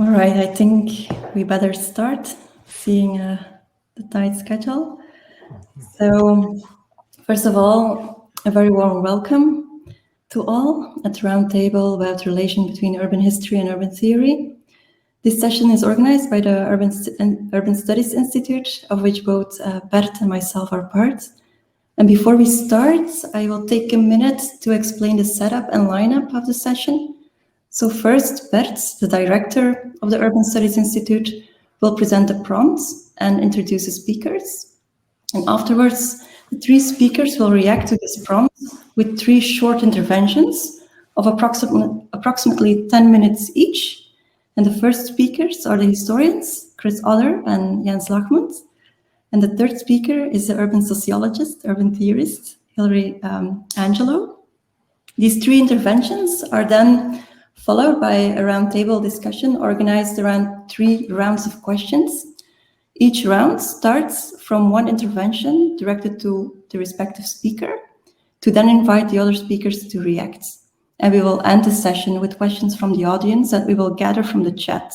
All right, I think we better start, seeing the tight schedule. So, first of all, a very warm welcome to all at the roundtable about the relation between urban history and urban theory. This session is organized by the Urban Studies Institute, of which both Bert and myself are part. And before we start, I will take a minute to explain the setup and lineup of the session. So first, Bert, the director of the Urban Studies Institute, will present the prompts and introduce the speakers. And afterwards, the three speakers will react to this prompt with three short interventions of approximately 10 minutes each. And the first speakers are the historians, Chris Otter and Jens Lachmund. And the third speaker is the urban sociologist, urban theorist, Hilary Angelo. These three interventions are then followed by a roundtable discussion organized around 3 rounds of questions. Each round starts from one intervention directed to the respective speaker to then invite the other speakers to react. And we will end the session with questions from the audience that we will gather from the chat.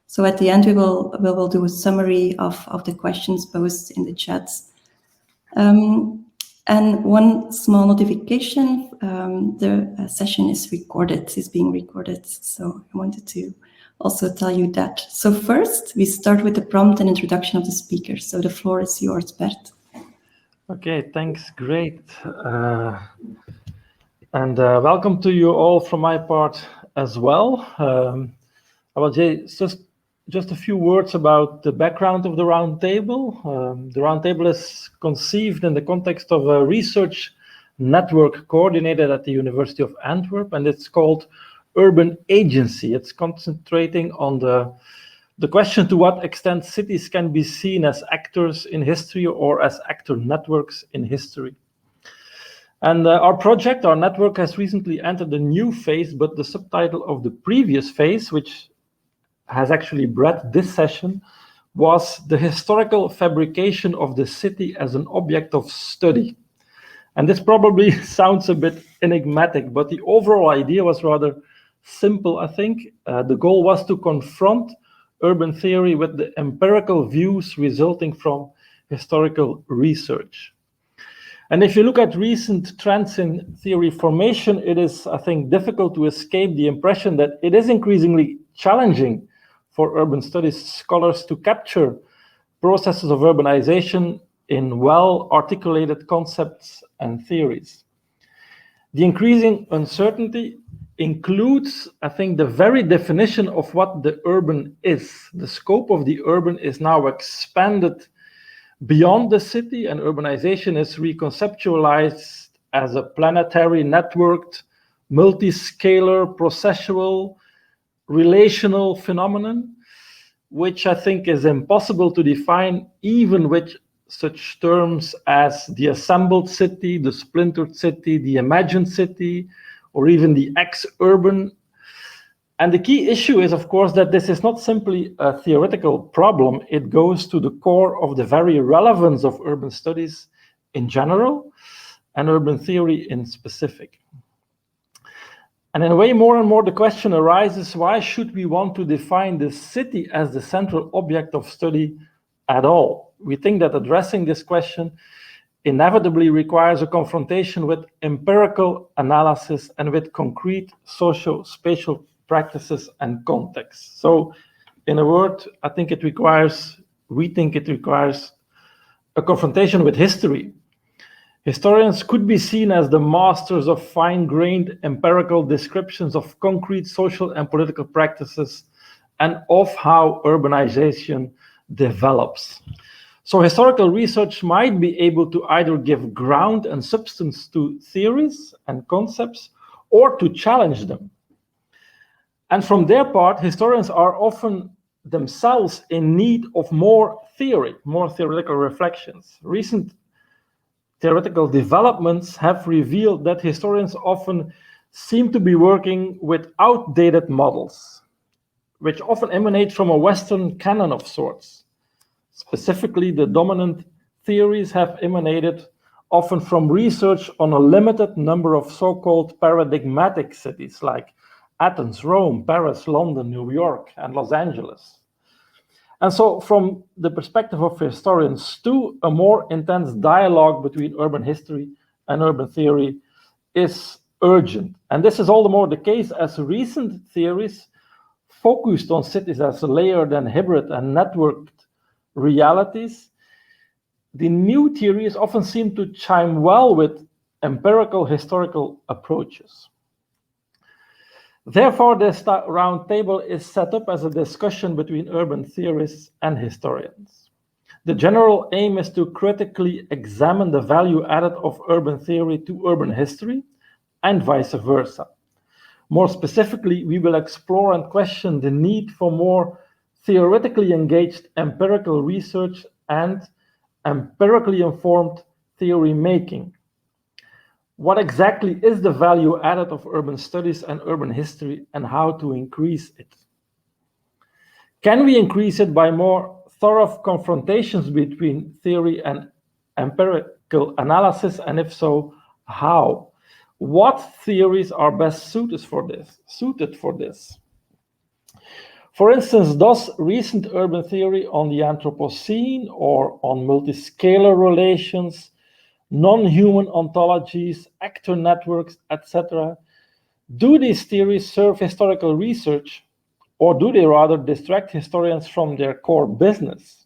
So at the end, we will do a summary of the questions posed in the chat. And one small notification, the session is being recorded. So I wanted to also tell you that. So first, we start with the prompt and introduction of the speakers. So the floor is yours, Bert. Okay, thanks, great. And welcome to you all from my part as well. I will just a few words about the background of the roundtable. The roundtable is conceived in the context of a research network coordinated at the University of Antwerp, and it's called Urban Agency. It's concentrating on the question to what extent cities can be seen as actors in history or as actor networks in history. And our network has recently entered a new phase, but the subtitle of the previous phase, which has actually bred this session, was the historical fabrication of the city as an object of study. And this probably sounds a bit enigmatic, but the overall idea was rather simple, I think. The goal was to confront urban theory with the empirical views resulting from historical research. And if you look at recent trends in theory formation, it is, I think, difficult to escape the impression that it is increasingly challenging for urban studies scholars to capture processes of urbanization in well-articulated concepts and theories. The increasing uncertainty includes, I think, the very definition of what the urban is. The scope of the urban is now expanded beyond the city, and urbanization is reconceptualized as a planetary, networked, multi-scalar, processual, relational phenomenon, which I think is impossible to define even with such terms as the assembled city, the splintered city, the imagined city, or even the ex-urban. And the key issue is, of course, that this is not simply a theoretical problem. It goes to the core of the very relevance of urban studies in general and urban theory in specific. And in a way, more and more, the question arises, why should we want to define the city as the central object of study at all? We think that addressing this question inevitably requires a confrontation with empirical analysis and with concrete socio-spatial practices and contexts. So, in a word, we think it requires a confrontation with history. Historians could be seen as the masters of fine-grained empirical descriptions of concrete social and political practices and of how urbanization develops. So historical research might be able to either give ground and substance to theories and concepts or to challenge them. And from their part, historians are often themselves in need of more theory, more theoretical reflections. Recent theoretical developments have revealed that historians often seem to be working with outdated models, which often emanate from a Western canon of sorts. Specifically, the dominant theories have emanated often from research on a limited number of so-called paradigmatic cities like Athens, Rome, Paris, London, New York, and Los Angeles. And so from the perspective of historians too, a more intense dialogue between urban history and urban theory is urgent. And this is all the more the case as recent theories focused on cities as layered and hybrid and networked realities. The new theories often seem to chime well with empirical historical approaches. Therefore, this roundtable is set up as a discussion between urban theorists and historians. The general aim is to critically examine the value added of urban theory to urban history and vice versa. More specifically, we will explore and question the need for more theoretically engaged empirical research and empirically informed theory making. What exactly is the value added of urban studies and urban history, and how to increase it? Can we increase it by more thorough confrontations between theory and empirical analysis, and if so, how? What theories are best suited for this? For instance, does recent urban theory on the Anthropocene or on multiscalar relations, non-human ontologies, actor networks, etc., do these theories serve historical research, or do they rather distract historians from their core business,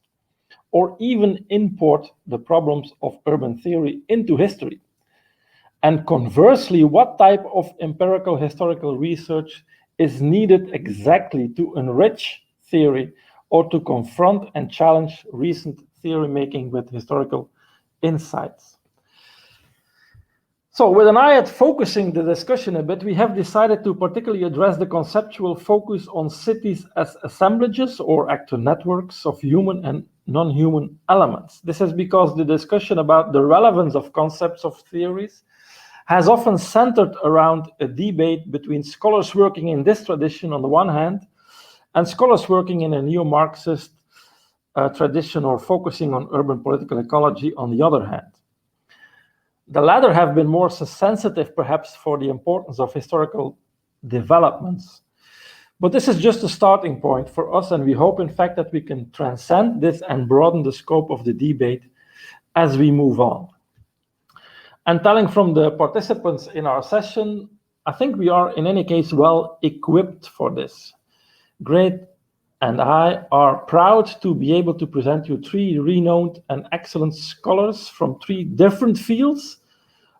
or even import the problems of urban theory into history? And conversely, what type of empirical historical research is needed exactly to enrich theory or to confront and challenge recent theory making with historical insights? So with an eye at focusing the discussion a bit, we have decided to particularly address the conceptual focus on cities as assemblages or actor networks of human and non-human elements. This is because the discussion about the relevance of concepts of theories has often centered around a debate between scholars working in this tradition on the one hand and scholars working in a neo-Marxist tradition or focusing on urban political ecology on the other hand. The latter have been more sensitive, perhaps, for the importance of historical developments. But this is just a starting point for us, and we hope, in fact, that we can transcend this and broaden the scope of the debate as we move on. And telling from the participants in our session, I think we are, in any case, well equipped for this. Great and I are proud to be able to present you three renowned and excellent scholars from three different fields,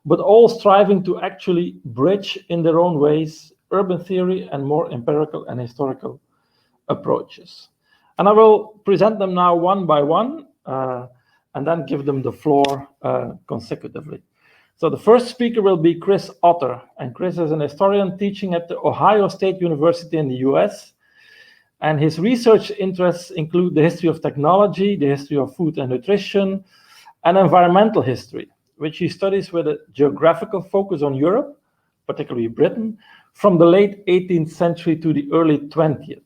but all striving to actually bridge in their own ways urban theory and more empirical and historical approaches. And I will present them now one by one and then give them the floor consecutively. So the first speaker will be Chris Otter, and Chris is an historian teaching at the Ohio State University in the US. And his research interests include the history of technology, the history of food and nutrition, and environmental history, which he studies with a geographical focus on Europe, particularly Britain, from the late 18th century to the early 20th.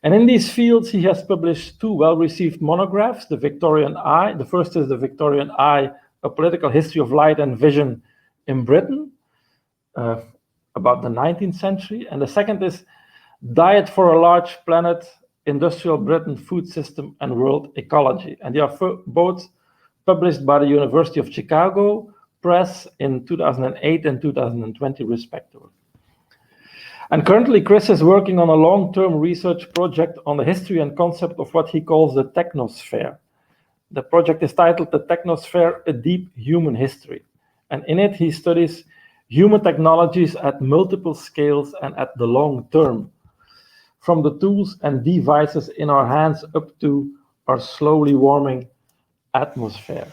And in these fields, he has published two well-received monographs, The Victorian Eye. The first is The Victorian Eye, A Political History of Light and Vision in Britain, about the 19th century. And the second is Diet for a Large Planet, Industrial Britain, Food System and World Ecology. And they are both published by the University of Chicago Press in 2008 and 2020, respectively. And currently, Chris is working on a long-term research project on the history and concept of what he calls the technosphere. The project is titled The Technosphere, A Deep Human History. And in it, he studies human technologies at multiple scales and at the long term, from the tools and devices in our hands up to our slowly warming atmosphere.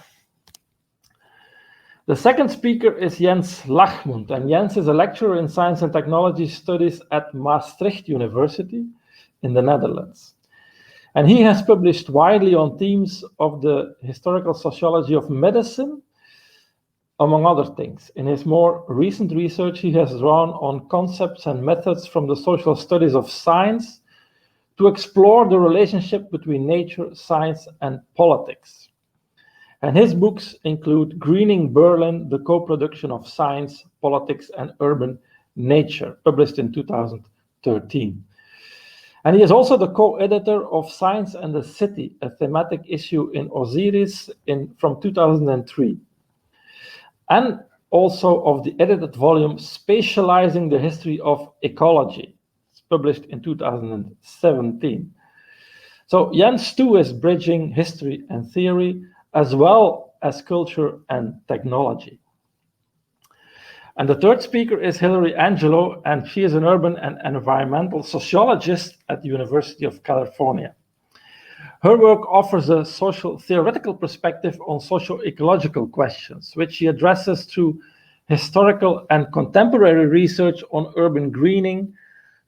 The second speaker is Jens Lachmund, and Jens is a lecturer in science and technology studies at Maastricht University in the Netherlands. And he has published widely on themes of the historical sociology of medicine, among other things. In his more recent research, he has drawn on concepts and methods from the social studies of science to explore the relationship between nature, science, and politics. And his books include Greening Berlin, the co-production of science, politics, and urban Nature, published in 2013. And he is also the co-editor of Science and the City, a thematic issue in Osiris from 2003. And also of the edited volume Spatializing the History of Ecology. It's published in 2017. So Jens too is bridging history and theory as well as culture and technology. And the third speaker is Hilary Angelo, and she is an urban and environmental sociologist at the University of California. Her work offers a social theoretical perspective on socio-ecological questions, which she addresses through historical and contemporary research on urban greening,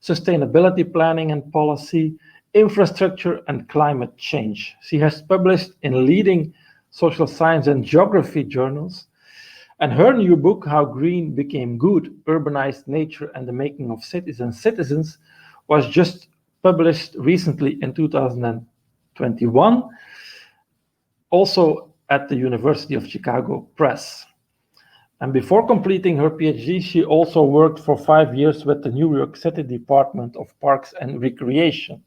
sustainability planning and policy, infrastructure and climate change. She has published in leading social science and geography journals, and her new book, How Green Became Good, Urbanized Nature and the Making of Cities and Citizens, was just published recently in 2021, also at the University of Chicago Press. And before completing her PhD, she also worked for 5 years with the New York City Department of Parks and Recreation,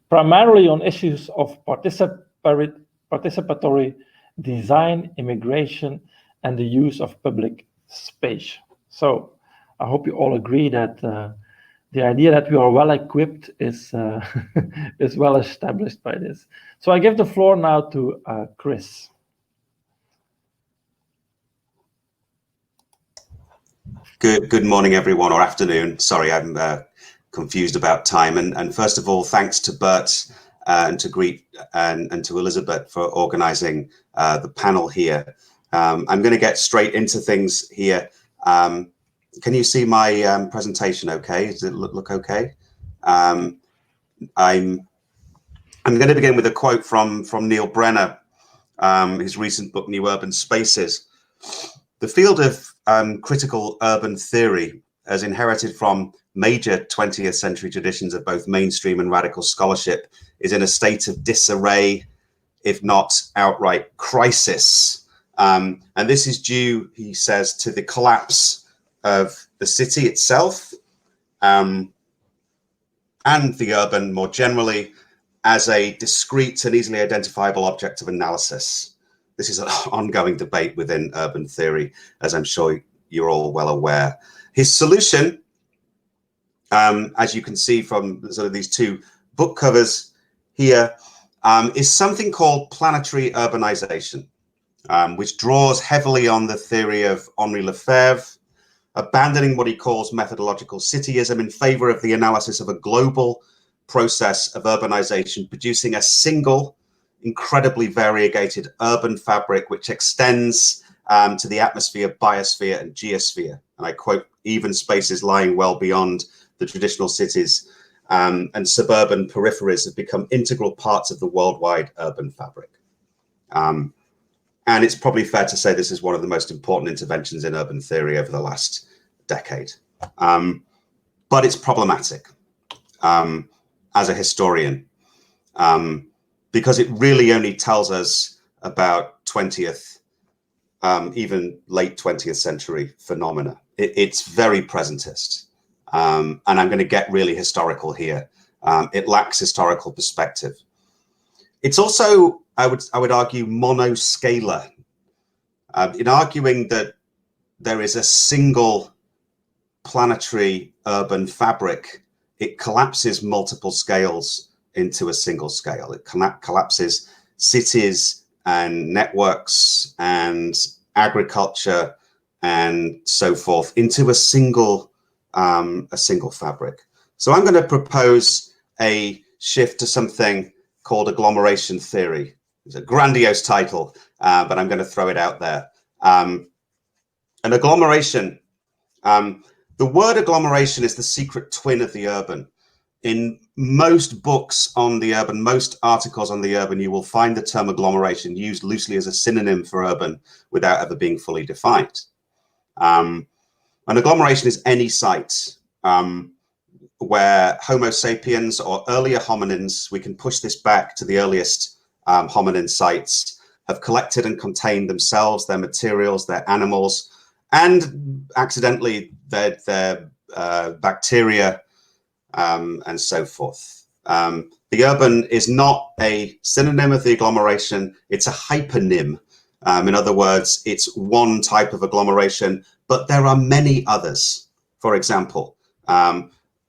primarily on issues of participatory design, immigration, and the use of public space. So I hope you all agree that the idea that we are well equipped is is well established by this. So I give the floor now to Chris. Good morning, everyone, or afternoon. Sorry, I'm confused about time. And first of all, thanks to Bert and to Greet and to Elizabeth for organizing the panel here. I'm going to get straight into things here. Can you see my presentation okay? Does it look okay? I'm going to begin with a quote from Neil Brenner, his recent book, New Urban Spaces. The field of critical urban theory, as inherited from major 20th century traditions of both mainstream and radical scholarship, is in a state of disarray, if not outright crisis. And this is due, he says, to the collapse of the city itself and the urban more generally as a discrete and easily identifiable object of analysis. This is an ongoing debate within urban theory, as I'm sure you're all well aware. His solution, as you can see from sort of these two book covers here, is something called planetary urbanization, which draws heavily on the theory of Henri Lefebvre, abandoning what he calls methodological cityism in favor of the analysis of a global process of urbanization, producing a single, incredibly variegated urban fabric which extends to the atmosphere, biosphere, and geosphere. And I quote, even spaces lying well beyond the traditional cities and suburban peripheries have become integral parts of the worldwide urban fabric. And it's probably fair to say this is one of the most important interventions in urban theory over the last decade. But it's problematic as a historian, because it really only tells us about 20th, even late 20th century phenomena. It's very presentist. And I'm going to get really historical here. It lacks historical perspective. It's also, I would argue, monoscalar. In arguing that there is a single planetary urban fabric, it collapses multiple scales into a single scale. It collapses cities and networks and agriculture and so forth into a single fabric. So I'm going to propose a shift to something called agglomeration theory. It's a grandiose title, but I'm going to throw it out there. An agglomeration, the word agglomeration is the secret twin of the urban. In most books on the urban, most articles on the urban, you will find the term agglomeration used loosely as a synonym for urban without ever being fully defined. An agglomeration is any site where Homo sapiens or earlier hominins, we can push this back to the earliest hominin sites, have collected and contained themselves, their materials, their animals, and accidentally they're bacteria, and so forth. The urban is not a synonym of the agglomeration, it's a hypernym. In other words, it's one type of agglomeration, but there are many others. For example,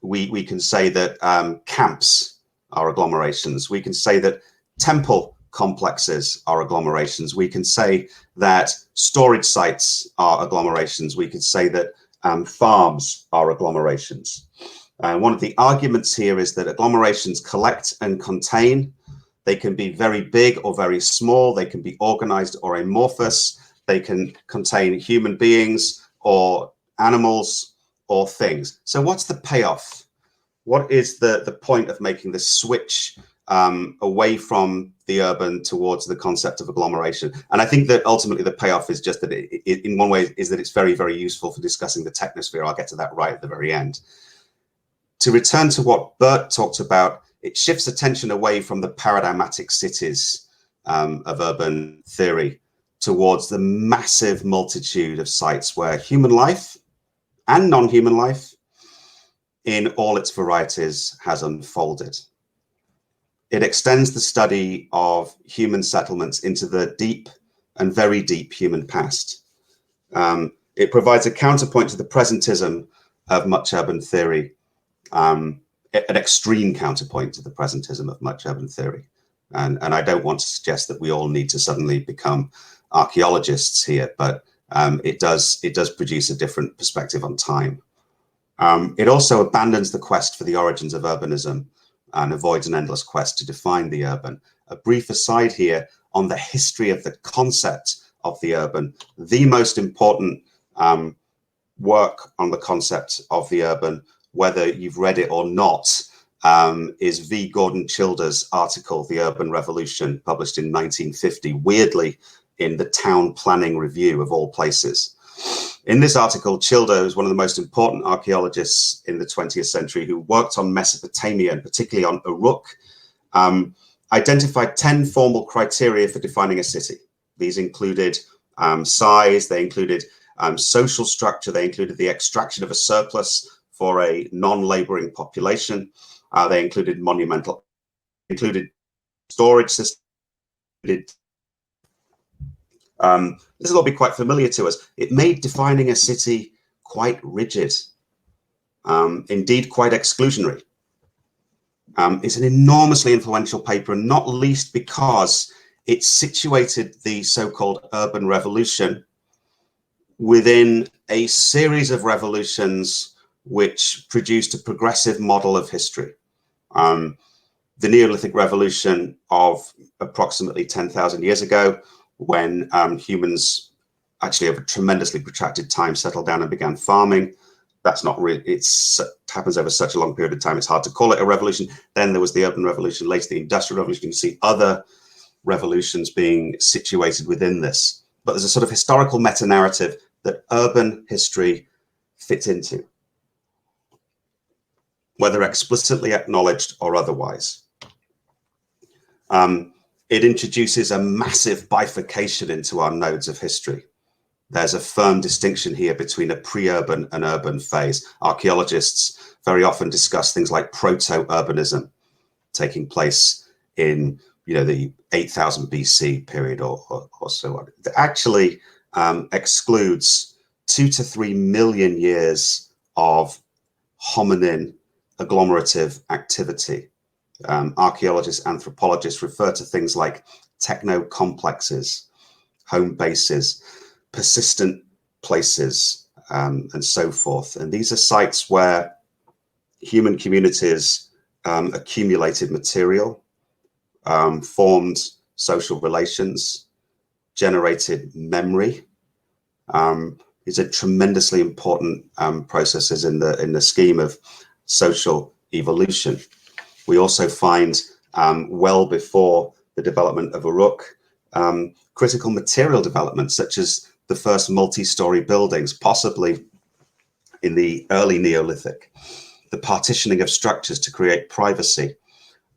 we can say that camps are agglomerations. We can say that temple complexes are agglomerations. We can say that storage sites are agglomerations. We could say that farms are agglomerations. One of the arguments here is that agglomerations collect and contain. They can be very big or very small. They can be organized or amorphous. They can contain human beings or animals or things. So what's the payoff? What is the point of making the switch away from the urban towards the concept of agglomeration? And I think that ultimately the payoff is just that it in one way is that it's very, very useful for discussing the technosphere. I'll get to that right at the very end. To return to what Bert talked about, it shifts attention away from the paradigmatic cities of urban theory towards the massive multitude of sites where human life and non-human life in all its varieties has unfolded. It extends the study of human settlements into the deep and very deep human past. It provides a counterpoint to the presentism of much urban theory, an extreme counterpoint to the presentism of much urban theory. And I don't want to suggest that we all need to suddenly become archaeologists here, but it does produce a different perspective on time. It also abandons the quest for the origins of urbanism and avoids an endless quest to define the urban. A brief aside here on the history of the concept of the urban. The most important work on the concept of the urban, whether you've read it or not, is V. Gordon Childer's article, The Urban Revolution, published in 1950, weirdly in the Town Planning Review of all places. In this article, Childer is one of the most important archaeologists in the 20th century who worked on Mesopotamia and particularly on Uruk, identified 10 formal criteria for defining a city. These included size, they included social structure, they included the extraction of a surplus for a non-laboring population, they included monumental, included storage system. This will all be quite familiar to us. It made defining a city quite rigid, indeed quite exclusionary. It's an enormously influential paper, and not least because it situated the so-called urban revolution within a series of revolutions which produced a progressive model of history. The Neolithic Revolution of approximately 10,000 years ago, when humans actually over a tremendously protracted time settled down and began farming. That's not really, it happens over such a long period of time, it's hard to call it a revolution. Then there was the urban revolution, later the industrial revolution. You can see other revolutions being situated within this. But there's a sort of historical meta-narrative that urban history fits into, whether explicitly acknowledged or otherwise. It introduces a massive bifurcation into our nodes of history. There's a firm distinction here between a pre-urban and urban phase. Archaeologists very often discuss things like proto-urbanism taking place in, the 8000 BC period or so on. It actually excludes 2 to 3 million years of hominin agglomerative activity. Archaeologists, anthropologists refer to things like techno-complexes, home bases, persistent places, and so forth. And these are sites where human communities accumulated material, formed social relations, generated memory. These are tremendously important processes in the scheme of social evolution. We also find, well before the development of Uruk, critical material development, such as the first multi-story buildings, possibly in the early Neolithic, the partitioning of structures to create privacy,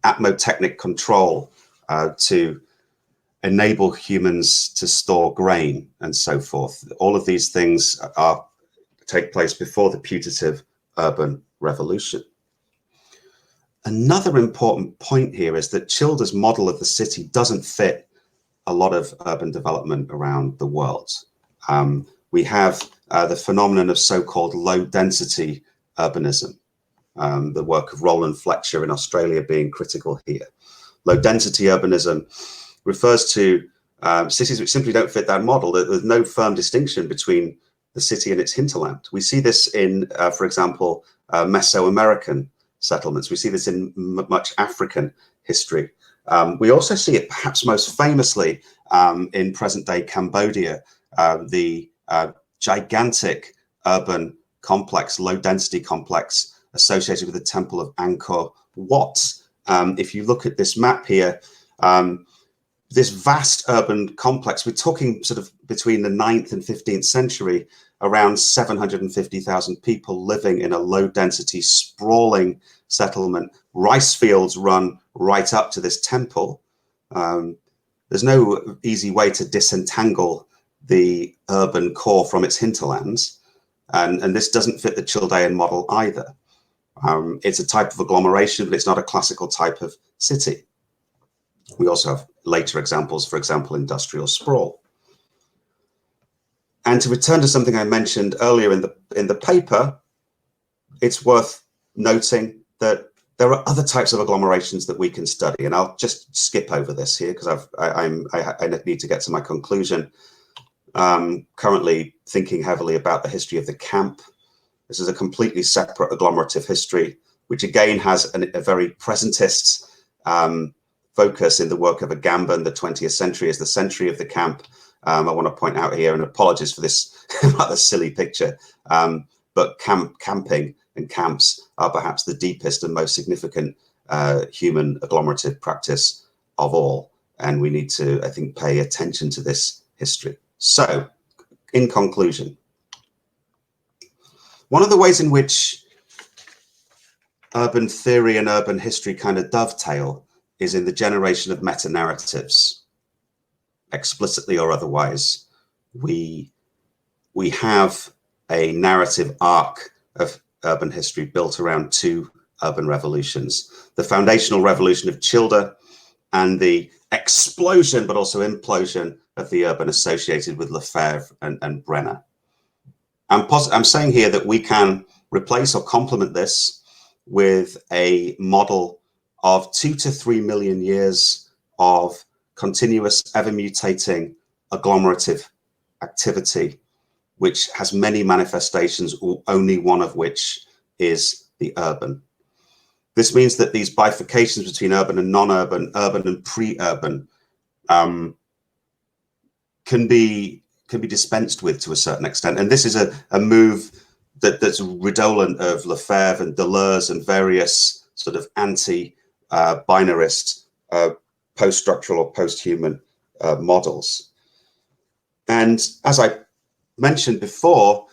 atmotechnic control to enable humans to store grain, and so forth. All of these things take place before the putative urban revolution. Another important point here is that Childer's model of the city doesn't fit a lot of urban development around the world. We have the phenomenon of so-called low-density urbanism, the work of Roland Fletcher in Australia being critical here. Low-density urbanism refers to cities which simply don't fit that model. There's no firm distinction between the city and its hinterland. We see this in, for example, Mesoamerican settlements. We see this in much African history. We also see it perhaps most famously in present-day Cambodia, the gigantic urban complex, low-density complex associated with the temple of Angkor Wat. If you look at this map here, this vast urban complex, we're talking sort of between the 9th and 15th century, around 750,000 people living in a low-density, sprawling settlement. Rice fields run right up to this temple. There's no easy way to disentangle the urban core from its hinterlands, and this doesn't fit the Chaldean model either. It's a type of agglomeration, but it's not a classical type of city. We also have later examples, for example, industrial sprawl. And to return to something I mentioned earlier in the paper, it's worth noting that there are other types of agglomerations that we can study, and I'll just skip over this here because I need to get to my conclusion. Currently thinking heavily about the history of the camp. This is a completely separate agglomerative history, which again has a very presentist focus in the work of Agamben. The 20th century is the century of the camp. I want to point out here, and apologies for this rather silly picture, but camping and camps are perhaps the deepest and most significant human agglomerative practice of all. And we need to, I think, pay attention to this history. So, in conclusion, one of the ways in which urban theory and urban history kind of dovetail is in the generation of meta-narratives. Explicitly or otherwise, we have a narrative arc of urban history built around two urban revolutions: the foundational revolution of Childer and the explosion but also implosion of the urban associated with Lefebvre and Brenner. I'm saying here that we can replace or complement this with a model of 2 to 3 million years of continuous, ever-mutating agglomerative activity, which has many manifestations, only one of which is the urban. This means that these bifurcations between urban and non-urban, urban and pre-urban, can be dispensed with to a certain extent. And this is a move that's redolent of Lefebvre and Deleuze and various sort of anti-binarist post-structural or post-human models. And as I mentioned before,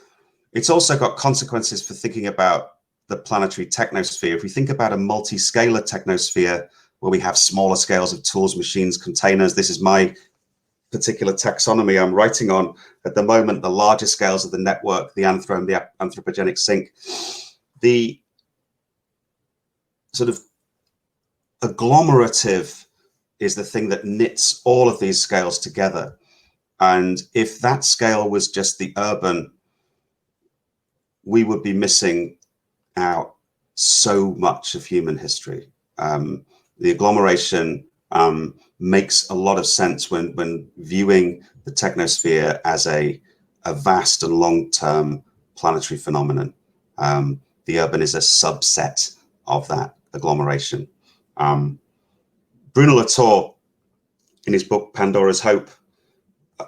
it's also got consequences for thinking about the planetary technosphere. If we think about a multi-scalar technosphere where we have smaller scales of tools, machines, containers, this is my particular taxonomy I'm writing on at the moment, the larger scales of the network, the anthrome, the anthropogenic sink, the sort of agglomerative is the thing that knits all of these scales together. And if that scale was just the urban, we would be missing out so much of human history. The agglomeration makes a lot of sense when viewing the technosphere as a vast and long-term planetary phenomenon. The urban is a subset of that agglomeration. Bruno Latour, in his book Pandora's Hope,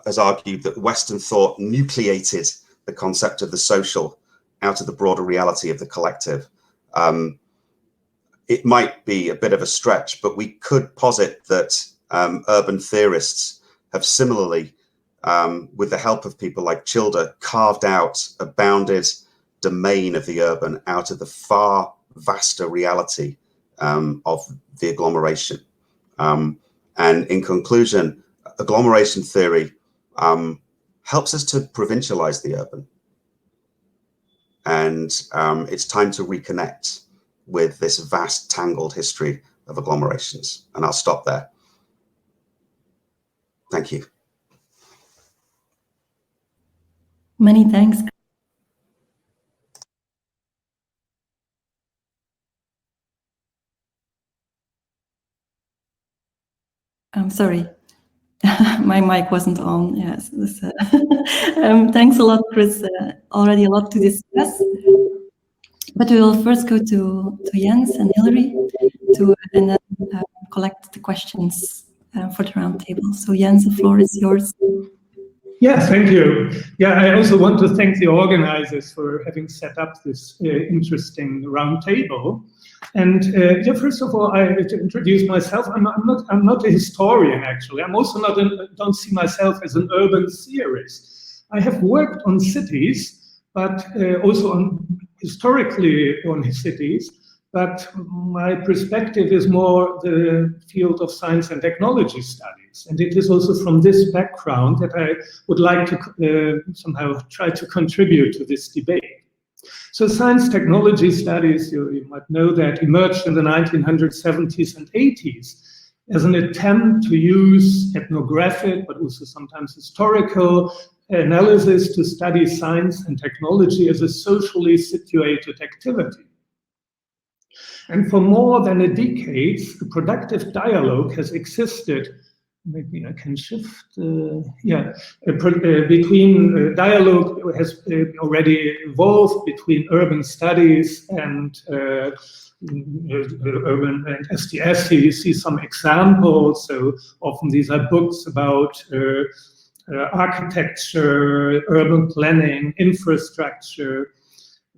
has argued that Western thought nucleated the concept of the social out of the broader reality of the collective. It might be a bit of a stretch, but we could posit that urban theorists have similarly, with the help of people like Childer, carved out a bounded domain of the urban out of the far vaster reality of the agglomeration. And in conclusion, agglomeration theory helps us to provincialize the urban. and it's time to reconnect with this vast, tangled history of agglomerations. And I'll stop there. Thank you. Many thanks. I'm sorry, my mic wasn't on. Yes. Thanks a lot, Chris. Already a lot to discuss. But we will first go to Jens and Hilary and then collect the questions for the roundtable. So Jens, the floor is yours. Yeah, thank you. Yeah, I also want to thank the organizers for having set up this interesting roundtable. And yeah, first of all, to introduce myself, I'm not a historian, actually. I'm also don't see myself as an urban theorist. I have worked on cities, but also historically on cities, but my perspective is more the field of science and technology studies. And it is also from this background that I would like to somehow try to contribute to this debate. So science technology studies, you might know that, emerged in the 1970s and 80s as an attempt to use ethnographic, but also sometimes historical analysis to study science and technology as a socially situated activity. And for more than a decade, a productive dialogue has existed. Maybe I can shift. Between dialogue has already evolved between urban studies and urban and STS. Here you see some examples. So often these are books about architecture, urban planning, infrastructure.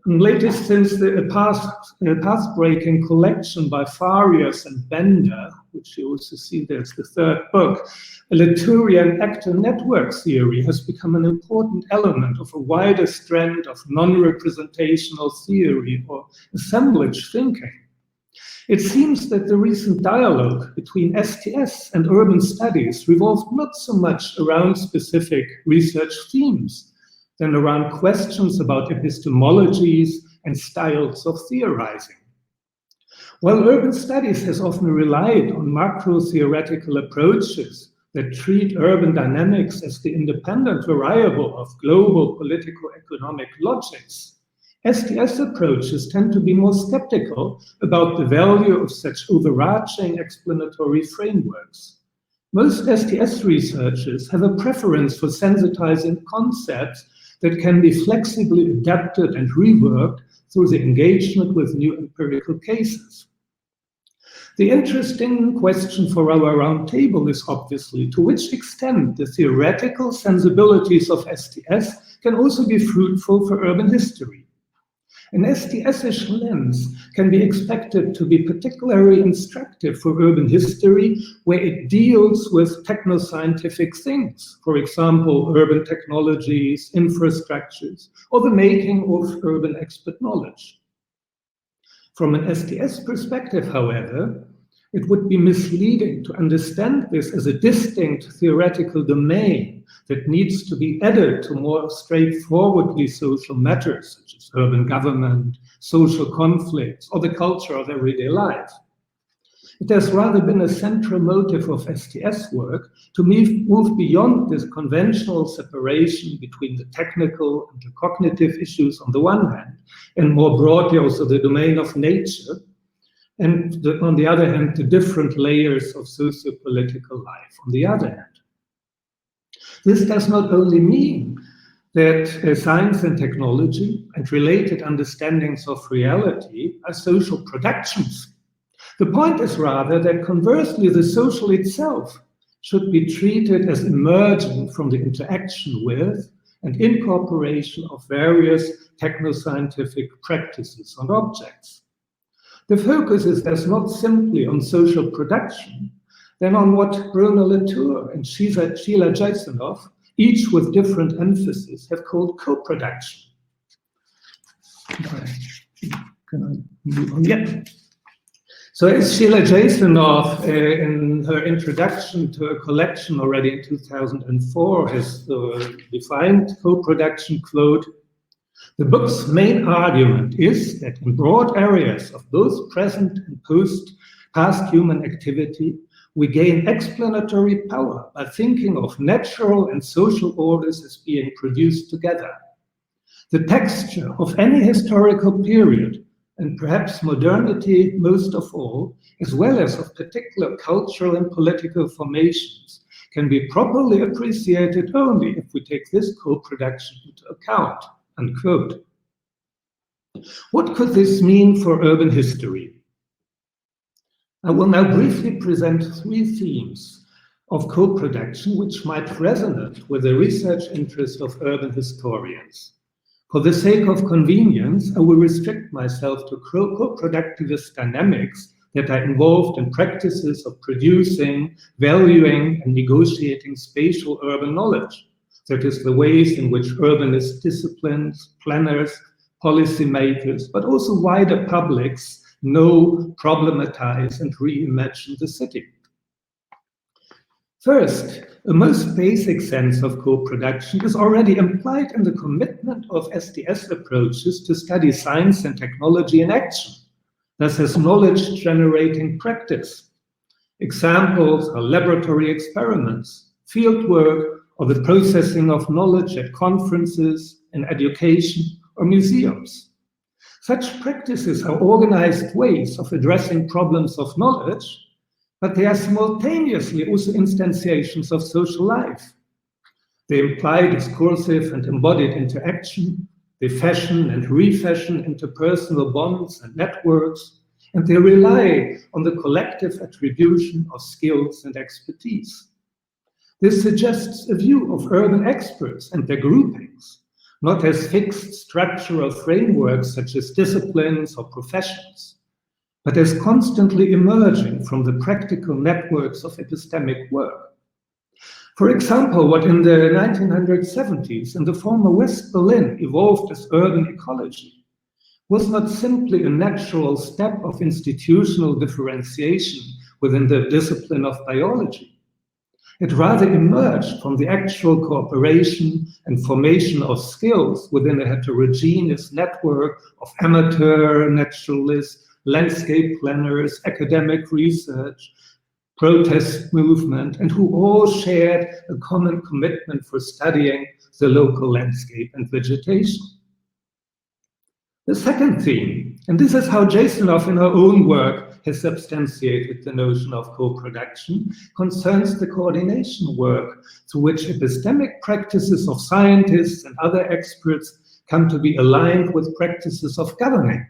And latest since the path-breaking collection by Farias and Bender, which you also see there's the third book, a Latourian actor network theory has become an important element of a wider strand of non-representational theory or assemblage thinking. It seems that the recent dialogue between STS and urban studies revolved not so much around specific research themes, than around questions about epistemologies and styles of theorizing. While urban studies has often relied on macro-theoretical approaches that treat urban dynamics as the independent variable of global politico-economic logics, STS approaches tend to be more skeptical about the value of such overarching explanatory frameworks. Most STS researchers have a preference for sensitizing concepts that can be flexibly adapted and reworked through the engagement with new empirical cases. The interesting question for our roundtable is obviously to which extent the theoretical sensibilities of STS can also be fruitful for urban history. An STS-ish lens can be expected to be particularly instructive for urban history where it deals with technoscientific things, for example, urban technologies, infrastructures, or the making of urban expert knowledge. From an STS perspective, however, it would be misleading to understand this as a distinct theoretical domain that needs to be added to more straightforwardly social matters, such as urban government, social conflicts, or the culture of everyday life. It has rather been a central motive of STS work to move beyond this conventional separation between the technical and the cognitive issues on the one hand, and more broadly also the domain of nature, and on the other hand, the different layers of socio-political life on the other hand. This does not only mean that science and technology and related understandings of reality are social productions. The point is rather that conversely, the social itself should be treated as emerging from the interaction with and incorporation of various technoscientific practices and objects. The focus is thus not simply on social production, then on what Bruno Latour and Sheila Jasanoff, each with different emphasis, have called co-production. Can I move on? Yeah. So as Sheila Jasanoff, in her introduction to a collection already in 2004, has defined co-production, quote, The book's main argument is that in broad areas of both present and past human activity, we gain explanatory power by thinking of natural and social orders as being produced together. The texture of any historical period, and perhaps modernity most of all, as well as of particular cultural and political formations, can be properly appreciated only if we take this co-production into account, unquote. What could this mean for urban history? I will now briefly present 3 themes of co-production which might resonate with the research interest of urban historians. For the sake of convenience, I will restrict myself to co-productivist dynamics that are involved in practices of producing, valuing, and negotiating spatial urban knowledge. That is, the ways in which urbanist disciplines, planners, policymakers, but also wider publics know, problematize, and reimagine the city. First, a most basic sense of co-production is already implied in the commitment of STS approaches to study science and technology in action, thus as knowledge-generating practice. Examples are laboratory experiments, fieldwork, or the processing of knowledge at conferences, in education, or museums. Such practices are organized ways of addressing problems of knowledge, but they are simultaneously also instantiations of social life. They imply discursive and embodied interaction, they fashion and refashion interpersonal bonds and networks, and they rely on the collective attribution of skills and expertise. This suggests a view of urban experts and their groupings, not as fixed structural frameworks such as disciplines or professions, but as constantly emerging from the practical networks of epistemic work. For example, what in the 1970s in the former West Berlin evolved as urban ecology was not simply a natural step of institutional differentiation within the discipline of biology. It rather emerged from the actual cooperation and formation of skills within a heterogeneous network of amateur naturalists, landscape planners, academic research, protest movement, and who all shared a common commitment for studying the local landscape and vegetation. The second theme, and this is how Jasonov in her own work has substantiated the notion of co-production, concerns the coordination work through which epistemic practices of scientists and other experts come to be aligned with practices of governing.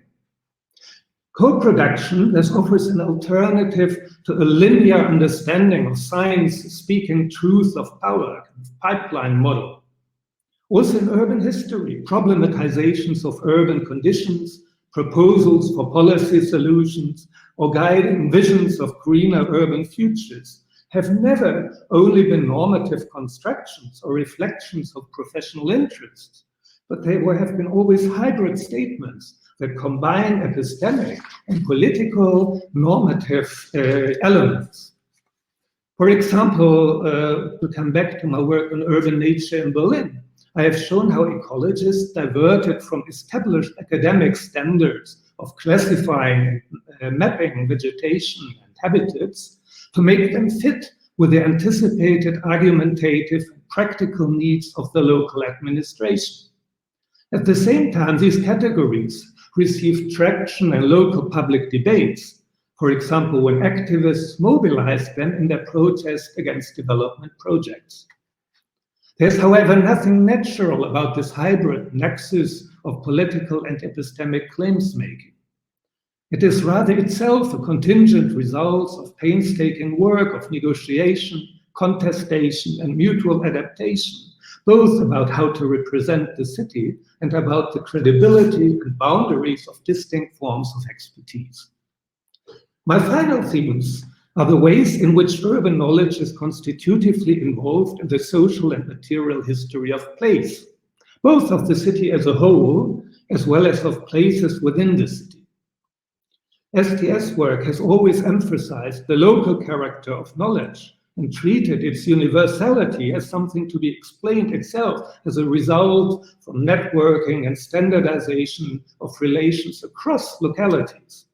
Co-production thus offers an alternative to a linear understanding of science speaking truth of power, pipeline model. Also in urban history, problematizations of urban conditions, proposals for policy solutions, or guiding visions of greener urban futures have never only been normative constructions or reflections of professional interests, but they have been always hybrid statements that combine epistemic and political normative elements. For example, to come back to my work on urban nature in Berlin, I have shown how ecologists diverted from established academic standards of classifying and mapping vegetation and habitats to make them fit with the anticipated argumentative and practical needs of the local administration. At the same time, these categories received traction in local public debates, for example, when activists mobilized them in their protest against development projects. There's, however, nothing natural about this hybrid nexus of political and epistemic claims-making. It is rather itself a contingent result of painstaking work of negotiation, contestation, and mutual adaptation, both about how to represent the city and about the credibility and boundaries of distinct forms of expertise. My final themes are the ways in which urban knowledge is constitutively involved in the social and material history of place, both of the city as a whole, as well as of places within the city. STS work has always emphasized the local character of knowledge and treated its universality as something to be explained itself as a result from networking and standardization of relations across localities.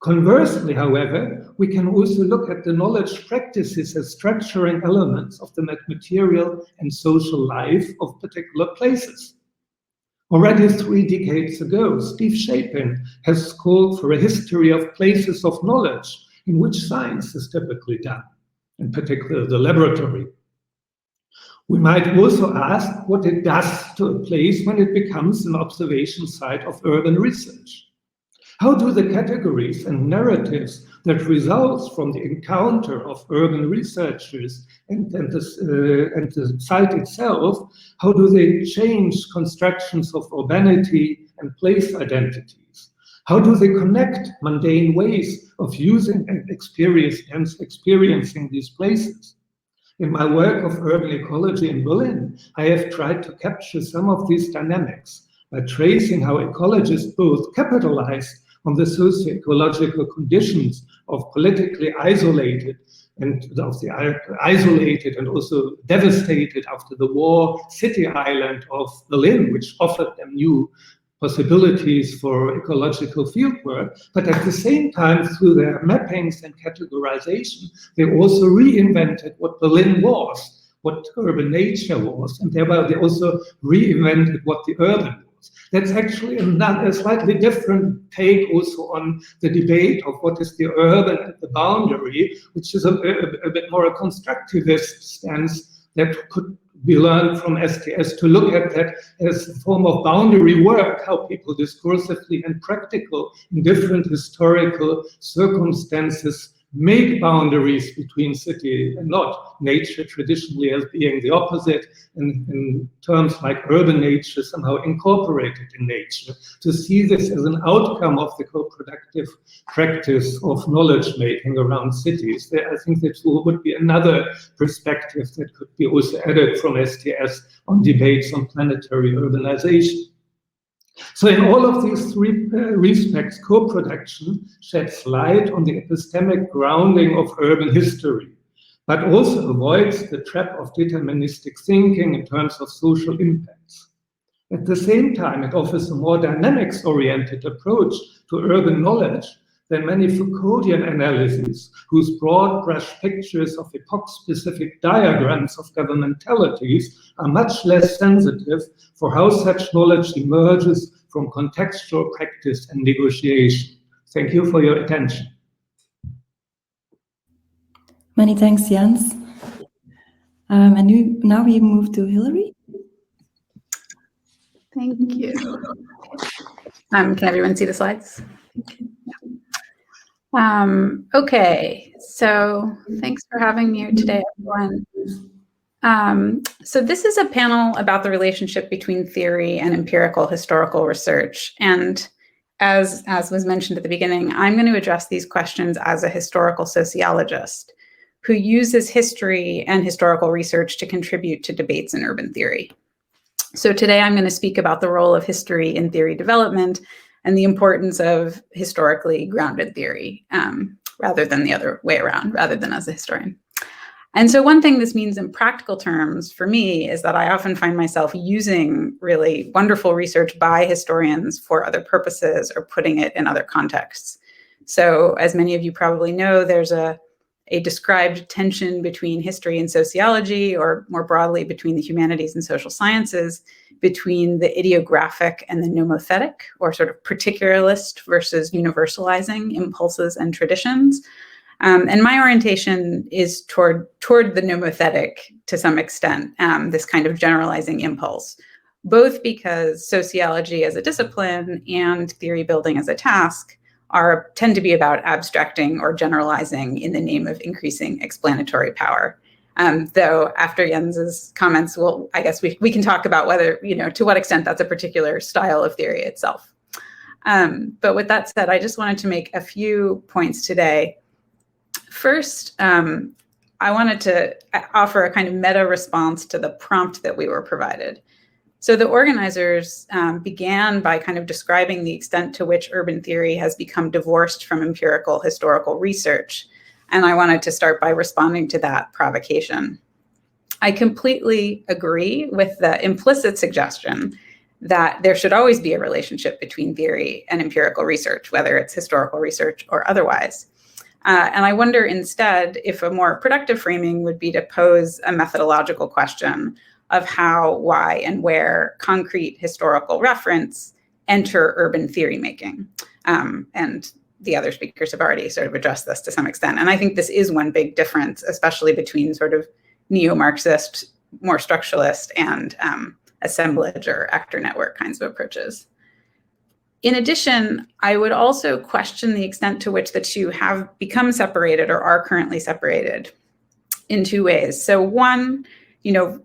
Conversely, however, we can also look at the knowledge practices as structuring elements of the material and social life of particular places. Already 3 decades ago, Steve Shapin has called for a history of places of knowledge in which science is typically done, in particular the laboratory. We might also ask what it does to a place when it becomes an observation site of urban research. How do the categories and narratives that results from the encounter of urban researchers and the site itself, how do they change constructions of urbanity and place identities? How do they connect mundane ways of using and experiencing these places? In my work of urban ecology in Berlin, I have tried to capture some of these dynamics by tracing how ecologists both capitalize on the socio-ecological conditions of politically isolated and also devastated after the war city island of Berlin, which offered them new possibilities for ecological fieldwork, but at the same time, through their mappings and categorization, they also reinvented what Berlin was, what urban nature was, and thereby they also reinvented what the urban was. That's actually a slightly different take also on the debate of what is the urban and the boundary, which is a bit more a constructivist stance that could be learned from STS to look at that as a form of boundary work, how people discursively and practical in different historical circumstances make boundaries between city and not nature traditionally as being the opposite, and in terms like urban nature somehow incorporated in nature, to see this as an outcome of the co-productive practice of knowledge making around cities. I think that would be another perspective that could be also added from STS on debates on planetary urbanization. So in all of these 3 respects, co-production sheds light on the epistemic grounding of urban history, but also avoids the trap of deterministic thinking in terms of social impacts. At the same time, it offers a more dynamics-oriented approach to urban knowledge than many Foucauldian analyses, whose broad brush pictures of epoch-specific diagrams of governmentalities are much less sensitive for how such knowledge emerges from contextual practice and negotiation. Thank you for your attention. Many thanks, Jens. And now we move to Hilary. Thank you. Can everyone see the slides? Okay, so thanks for having me here today, everyone. So this is a panel about the relationship between theory and empirical historical research. And as was mentioned at the beginning, I'm going to address these questions as a historical sociologist who uses history and historical research to contribute to debates in urban theory. So today I'm going to speak about the role of history in theory development and the importance of historically grounded theory, rather than the other way around, rather than as a historian. And so one thing this means in practical terms for me is that I often find myself using really wonderful research by historians for other purposes or putting it in other contexts. So as many of you probably know, there's a described tension between history and sociology, or more broadly between the humanities and social sciences, between the ideographic and the nomothetic, or sort of particularist versus universalizing impulses and traditions. And my orientation is toward the nomothetic to some extent, this kind of generalizing impulse, both because sociology as a discipline and theory building as a task tend to be about abstracting or generalizing in the name of increasing explanatory power. Though after Jens's comments, well, I guess we can talk about whether, to what extent that's a particular style of theory itself. But with that said, I just wanted to make a few points today. First, I wanted to offer a kind of meta response to the prompt that we were provided. So the organizers began by kind of describing the extent to which urban theory has become divorced from empirical historical research. And I wanted to start by responding to that provocation. I completely agree with the implicit suggestion that there should always be a relationship between theory and empirical research, whether it's historical research or otherwise. And I wonder instead if a more productive framing would be to pose a methodological question of how, why, and where concrete historical reference enter urban theory making. And the other speakers have already sort of addressed this to some extent. And I think this is one big difference, especially between sort of neo-Marxist, more structuralist, and assemblage or actor network kinds of approaches. In addition, I would also question the extent to which the two have become separated or are currently separated in two ways. So one,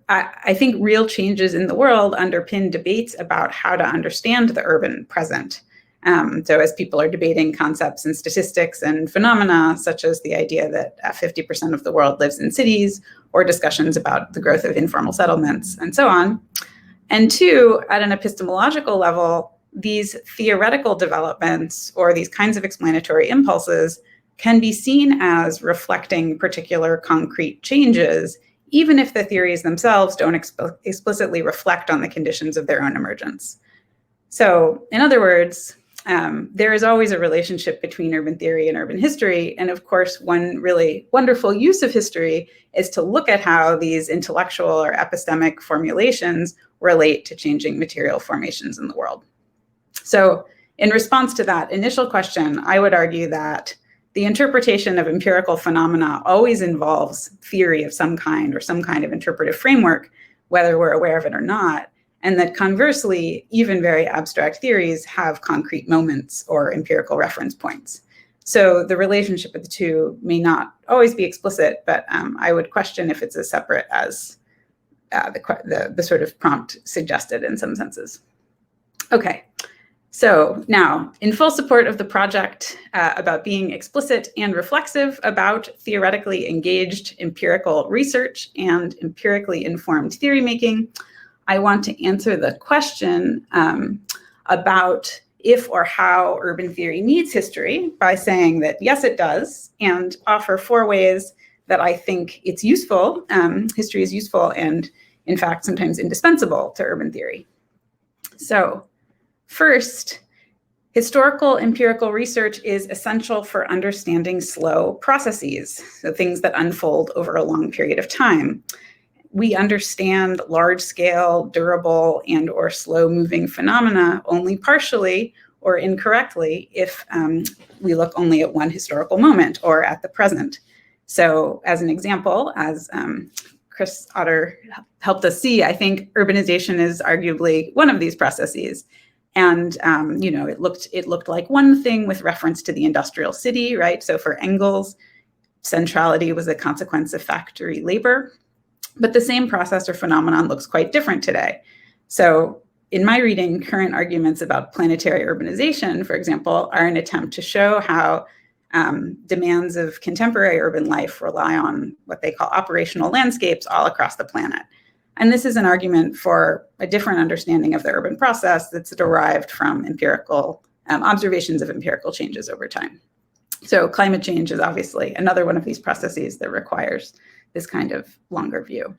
I think real changes in the world underpin debates about how to understand the urban present. So as people are debating concepts and statistics and phenomena, such as the idea that 50% of the world lives in cities, or discussions about the growth of informal settlements and so on. And two, at an epistemological level, these theoretical developments or these kinds of explanatory impulses can be seen as reflecting particular concrete changes, even if the theories themselves don't explicitly reflect on the conditions of their own emergence. So in other words, there is always a relationship between urban theory and urban history. And of course, one really wonderful use of history is to look at how these intellectual or epistemic formulations relate to changing material formations in the world. So in response to that initial question, I would argue that the interpretation of empirical phenomena always involves theory of some kind or some kind of interpretive framework, whether we're aware of it or not. And that conversely, even very abstract theories have concrete moments or empirical reference points. So the relationship of the two may not always be explicit, but I would question if it's as separate as the sort of prompt suggested in some senses. Okay, so now in full support of the project about being explicit and reflexive about theoretically engaged empirical research and empirically informed theory making, I want to answer the question about if or how urban theory needs history by saying that yes, it does, and offer 4 ways that I think it's useful, history is useful and in fact sometimes indispensable to urban theory. So first, historical empirical research is essential for understanding slow processes, so things that unfold over a long period of time. We understand large-scale, durable, and or slow-moving phenomena only partially or incorrectly if we look only at one historical moment or at the present. So as an example, as Chris Otter helped us see, I think urbanization is arguably one of these processes. And it looked like one thing with reference to the industrial city, right? So for Engels, centrality was a consequence of factory labor. But the same process or phenomenon looks quite different today. So in my reading, current arguments about planetary urbanization, for example, are an attempt to show how demands of contemporary urban life rely on what they call operational landscapes all across the planet. And this is an argument for a different understanding of the urban process that's derived from empirical observations of empirical changes over time. So climate change is obviously another one of these processes that requires this kind of longer view.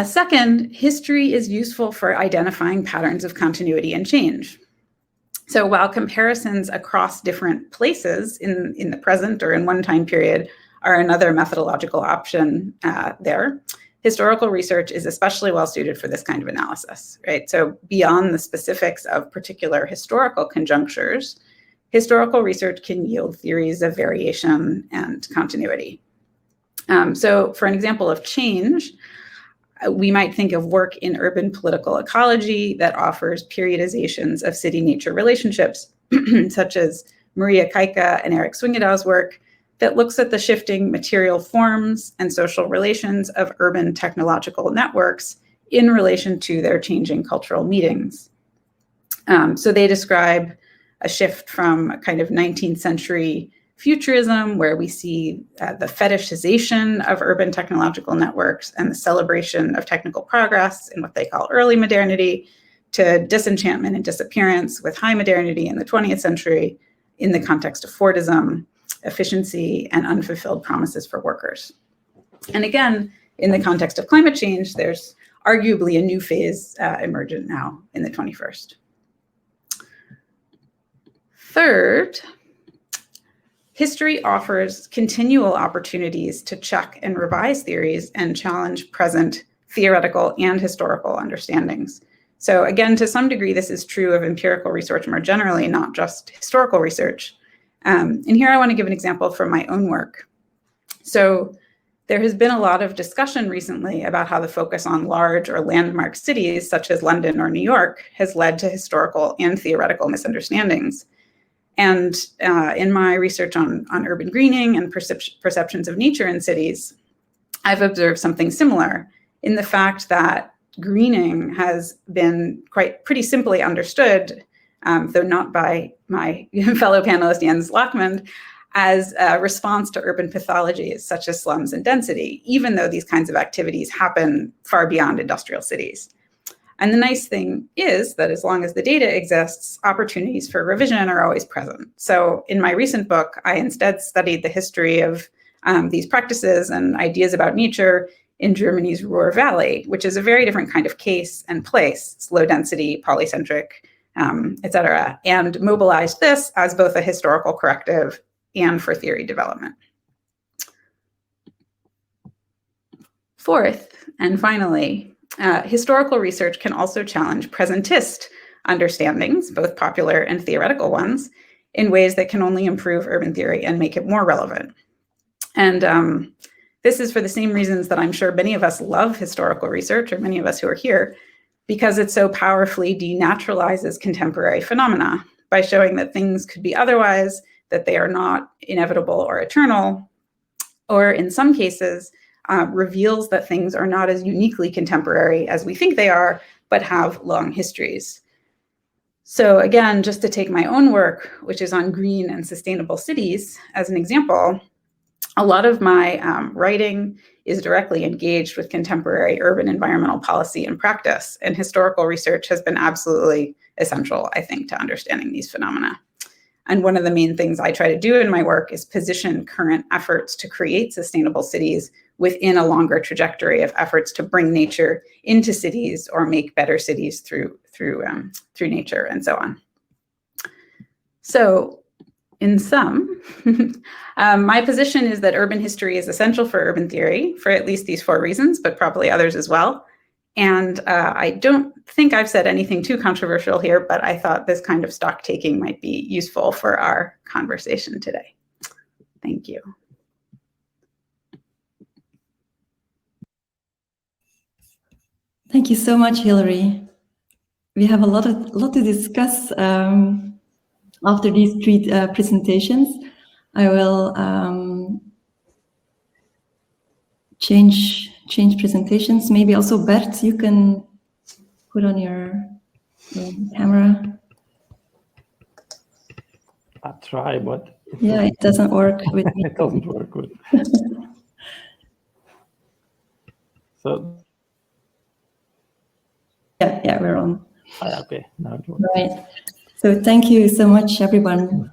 Second, history is useful for identifying patterns of continuity and change. So while comparisons across different places in the present or in one time period are another methodological option there, historical research is especially well suited for this kind of analysis, right? So beyond the specifics of particular historical conjunctures, historical research can yield theories of variation and continuity. So for an example of change, we might think of work in urban political ecology that offers periodizations of city-nature relationships, such as Maria Kaika and Eric Swingadow's work that looks at the shifting material forms and social relations of urban technological networks in relation to their changing cultural meetings. So they describe a shift from a kind of 19th century futurism, where we see the fetishization of urban technological networks and the celebration of technical progress in what they call early modernity, to disenchantment and disappearance with high modernity in the 20th century in the context of Fordism, efficiency, and unfulfilled promises for workers. And again, in the context of climate change, there's arguably a new phase emergent now in the 21st. Third, history offers continual opportunities to check and revise theories and challenge present theoretical and historical understandings. So again, to some degree, this is true of empirical research more generally, not just historical research. And here I want to give an example from my own work. So there has been a lot of discussion recently about how the focus on large or landmark cities, such as London or New York, has led to historical and theoretical misunderstandings. And in my research on urban greening and perceptions of nature in cities, I've observed something similar in the fact that greening has been pretty simply understood, though not by my fellow panelist Jens Lachmund, as a response to urban pathologies such as slums and density, even though these kinds of activities happen far beyond industrial cities. And the nice thing is that as long as the data exists, opportunities for revision are always present. So in my recent book, I instead studied the history of these practices and ideas about nature in Germany's Ruhr Valley, which is a very different kind of case and place. It's low density, polycentric, et cetera, and mobilized this as both a historical corrective and for theory development. Fourth, and finally, historical research can also challenge presentist understandings, both popular and theoretical ones, in ways that can only improve urban theory and make it more relevant. And this is for the same reasons that I'm sure many of us love historical research, or many of us who are here, because it so powerfully denaturalizes contemporary phenomena by showing that things could be otherwise, that they are not inevitable or eternal, or in some cases, reveals that things are not as uniquely contemporary as we think they are, but have long histories. So again, just to take my own work, which is on green and sustainable cities, as an example, a lot of my writing is directly engaged with contemporary urban environmental policy and practice, and historical research has been absolutely essential, I think, to understanding these phenomena. And one of the main things I try to do in my work is position current efforts to create sustainable cities within a longer trajectory of efforts to bring nature into cities or make better cities through nature and so on. So in sum, my position is that urban history is essential for urban theory for at least these 4 reasons, but probably others as well. And I don't think I've said anything too controversial here, but I thought this kind of stock taking might be useful for our conversation today. Thank you. Thank you so much, Hilary. We have a lot to discuss after these 3 presentations. I will change presentations. Maybe also Bert, you can put on your camera. I try, but it doesn't work with me. It doesn't work good. So yeah, we're on. Okay, now it works. Right. So thank you so much, everyone,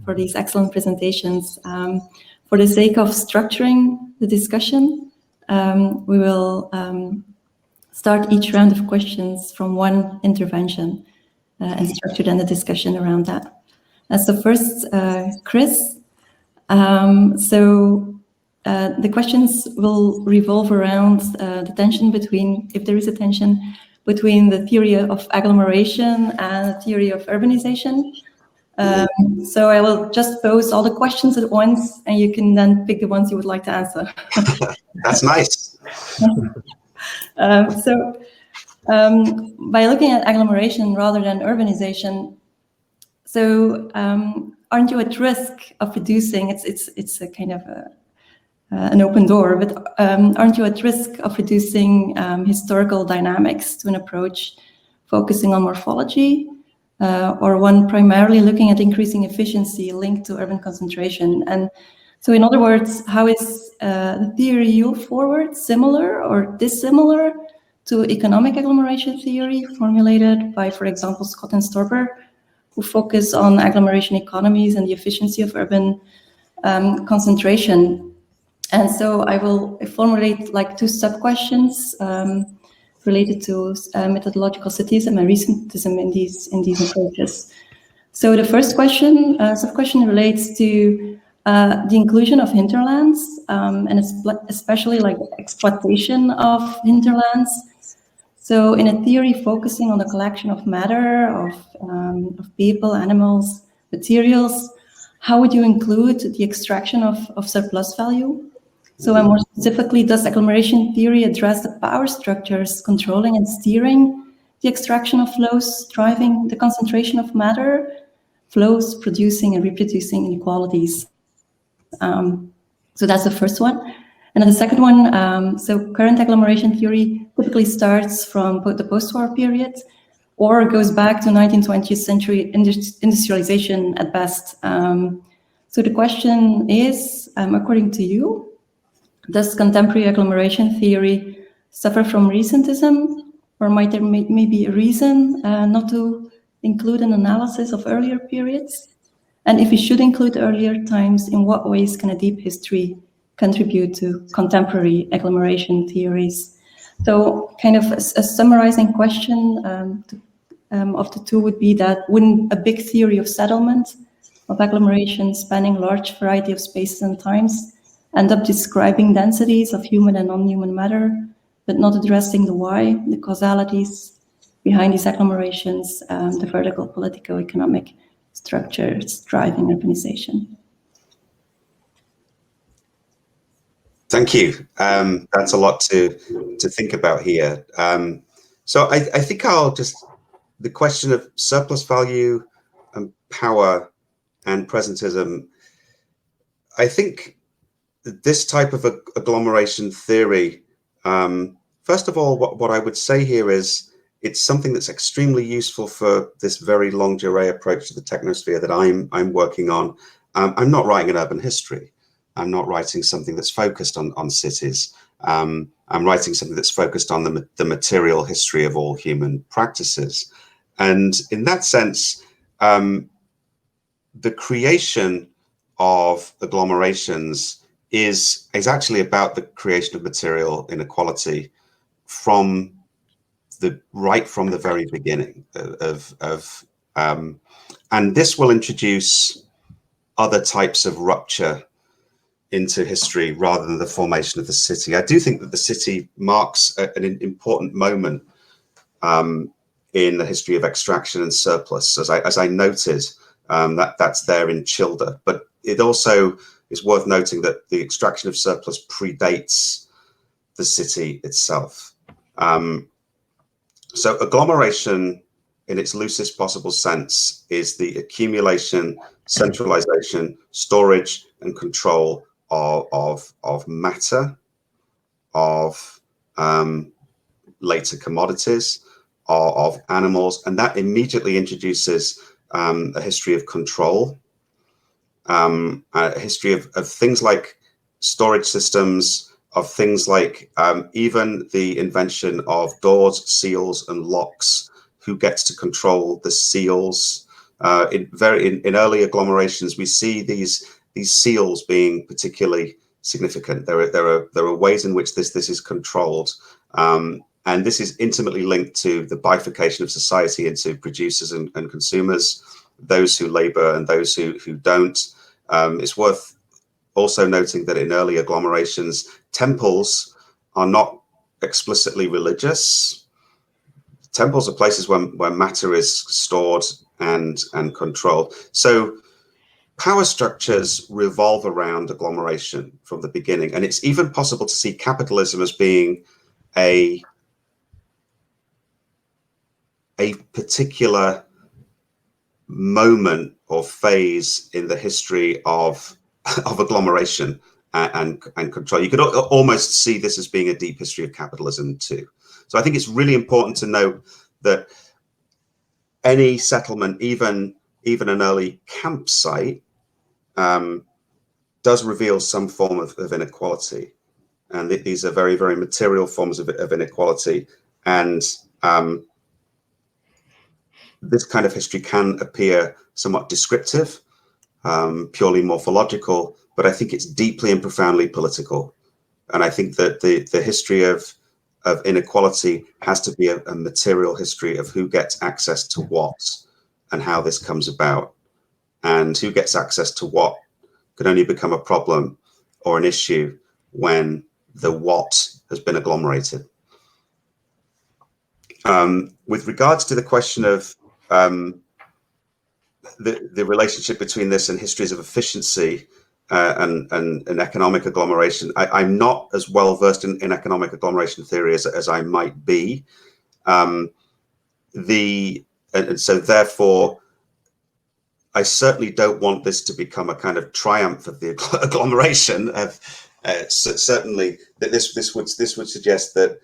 for these excellent presentations. For the sake of structuring the discussion, we will start each round of questions from one intervention and structure then the discussion around that. So first, Chris. The questions will revolve around the tension between, if there is a tension, between the theory of agglomeration and the theory of urbanization. So I will just pose all the questions at once, and you can then pick the ones you would like to answer. That's nice. By looking at agglomeration rather than urbanization, so aren't you at risk of reducing? It's a kind of an open door, but aren't you at risk of reducing historical dynamics to an approach focusing on morphology, or one primarily looking at increasing efficiency linked to urban concentration? And so in other words, how is the theory you forward similar or dissimilar to economic agglomeration theory formulated by, for example, Scott and Storber, who focus on agglomeration economies and the efficiency of urban concentration. And so I will formulate like two sub-questions related to methodological statism and recentism in these approaches. So the first question, sub-question relates to the inclusion of hinterlands, and especially like exploitation of hinterlands. So in a theory focusing on the collection of matter, of people, animals, materials, how would you include the extraction of surplus value? So more specifically, does agglomeration theory address the power structures controlling and steering the extraction of flows, driving the concentration of matter, flows producing and reproducing inequalities? So that's the first one. And then the second one, so current agglomeration theory typically starts from the post-war period or goes back to 19th century industrialization at best. So the question is, according to you, does contemporary agglomeration theory suffer from recentism, or might there maybe a reason not to include an analysis of earlier periods? And if we should include earlier times, in what ways can a deep history contribute to contemporary agglomeration theories? So kind of a summarizing question of the two would be that wouldn't a big theory of settlement, of agglomeration spanning large variety of spaces and times, end up describing densities of human and non-human matter, but not addressing the why, the causalities behind these agglomerations, the vertical politico-economic structures driving urbanization? Thank you. That's a lot to think about here. So I think the question of surplus value and power and presentism, I think this type of agglomeration theory, first of all, what I would say here is it's something that's extremely useful for this very longue durée approach to the technosphere that I'm working on. I'm not writing an urban history. I'm not writing something that's focused on cities. I'm writing something that's focused on the material history of all human practices. And in that sense, the creation of agglomerations is actually about the creation of material inequality right from the very beginning and this will introduce other types of rupture into history rather than the formation of the city. I do think that the city marks an important moment in the history of extraction and surplus, as I noted, that's there in Childer. But it also is worth noting that the extraction of surplus predates the city itself. So agglomeration, in its loosest possible sense, is the accumulation, centralization, storage, and control of matter, of later commodities, of animals, and that immediately introduces a history of control, a history of things like storage systems, of things like even the invention of doors, seals, and locks. Who gets to control the seals? In early agglomerations, we see these seals being particularly significant. There are ways in which this is controlled, and this is intimately linked to the bifurcation of society into producers and consumers, those who labor and those who don't. It's worth also noting that in early agglomerations, temples are not explicitly religious. Temples are places where matter is stored and controlled. So power structures revolve around agglomeration from the beginning. And it's even possible to see capitalism as being a particular moment or phase in the history of agglomeration and control. You could almost see this as being a deep history of capitalism too. So I think it's really important to note that any settlement, even an early campsite, does reveal some form of inequality. And these are very, very material forms of inequality. And this kind of history can appear somewhat descriptive, purely morphological, but I think it's deeply and profoundly political. And I think that the history of inequality has to be a material history of who gets access to what and how this comes about. And who gets access to what can only become a problem or an issue when the what has been agglomerated. With regards to the question of the relationship between this and histories of efficiency and economic agglomeration, I'm not as well versed in economic agglomeration theory as I might be. And so therefore, I certainly don't want this to become a kind of triumph of the agglomeration. Certainly, that this would suggest that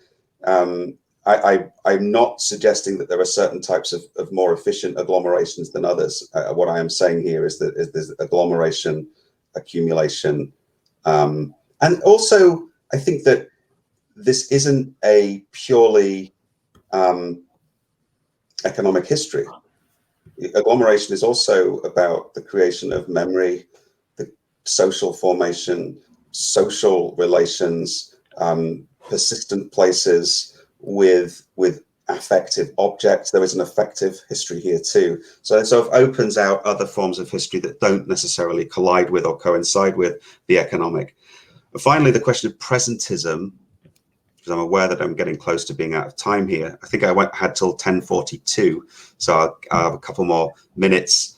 I'm not suggesting that there are certain types of more efficient agglomerations than others. What I am saying here is that there's agglomeration, accumulation, and also I think that this isn't a purely economic history. Agglomeration is also about the creation of memory, the social formation, social relations, persistent places with affective objects. There is an affective history here too. So it sort of opens out other forms of history that don't necessarily collide with or coincide with the economic. And finally, the question of presentism, because I'm aware that I'm getting close to being out of time here. I think I had till 10:42, so I'll have a couple more minutes.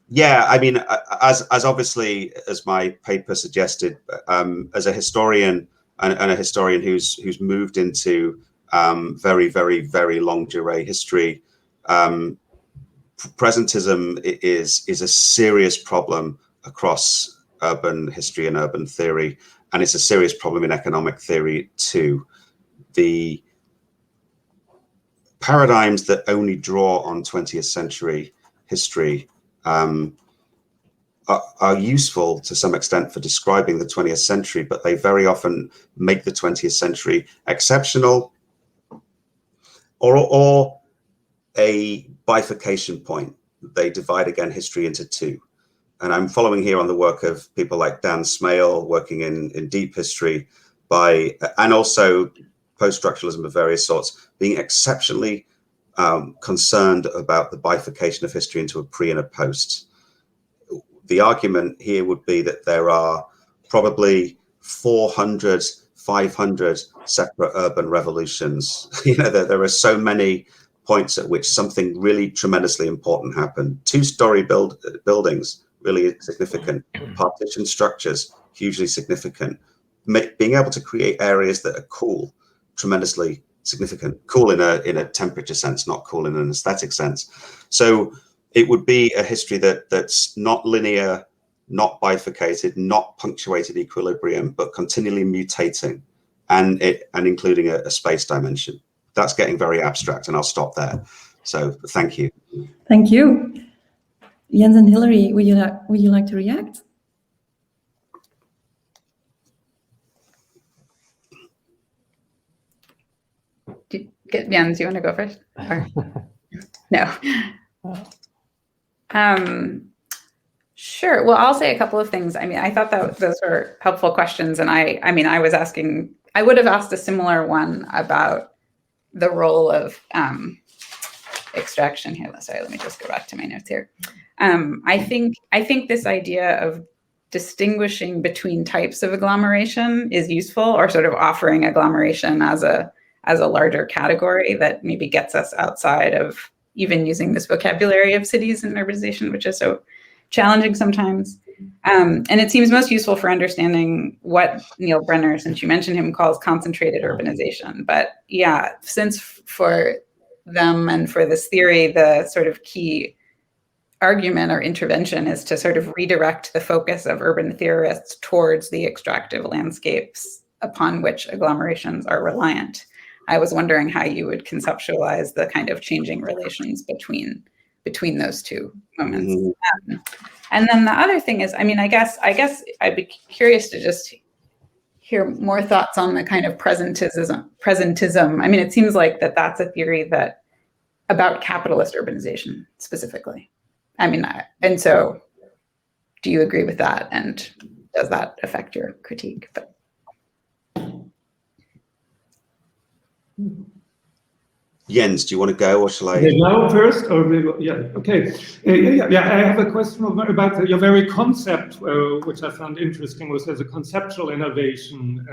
Yeah, I mean, as obviously as my paper suggested, as a historian and a historian who's moved into very, very, very longue durée history, presentism is a serious problem across urban history and urban theory. And it's a serious problem in economic theory too. The paradigms that only draw on 20th century history are useful to some extent for describing the 20th century, but they very often make the 20th century exceptional or a bifurcation point. They divide again history into two. And I'm following here on the work of people like Dan Smale, working in deep history, and also post-structuralism of various sorts, being exceptionally concerned about the bifurcation of history into a pre and a post. The argument here would be that there are probably 400, 500 separate urban revolutions. There are so many points at which something really tremendously important happened. Two-story buildings, really significant. Partition structures, hugely significant. Being able to create areas that are cool, tremendously significant. Cool in a temperature sense, not cool in an aesthetic sense. So it would be a history that's not linear, not bifurcated, not punctuated equilibrium, but continually mutating, and including a space dimension. That's getting very abstract, and I'll stop there. So thank you. Thank you. Jens and Hilary, would you like to react? Jens, you want to go first? Or? No. Sure. Well, I'll say a couple of things. I mean, I thought that those were helpful questions, and I would have asked a similar one about the role of extraction here. Sorry, let me just go back to my notes here. I think this idea of distinguishing between types of agglomeration is useful, or sort of offering agglomeration as a larger category that maybe gets us outside of even using this vocabulary of cities and urbanization, which is so challenging sometimes. And it seems most useful for understanding what Neil Brenner, since you mentioned him, calls concentrated urbanization. But yeah, since for them and for this theory, the sort of key argument or intervention is to sort of redirect the focus of urban theorists towards the extractive landscapes upon which agglomerations are reliant. I was wondering how you would conceptualize the kind of changing relations between those two moments. Mm-hmm. And then the other thing is, I mean, I guess I'd be curious to just hear more thoughts on the kind of presentism. I mean, it seems like that's a theory that about capitalist urbanization specifically. I mean, and so do you agree with that? And does that affect your critique? But Jens, do you want to go, or shall I? Now first, or yeah, okay. I have a question about your very concept, which I found interesting, was as a conceptual innovation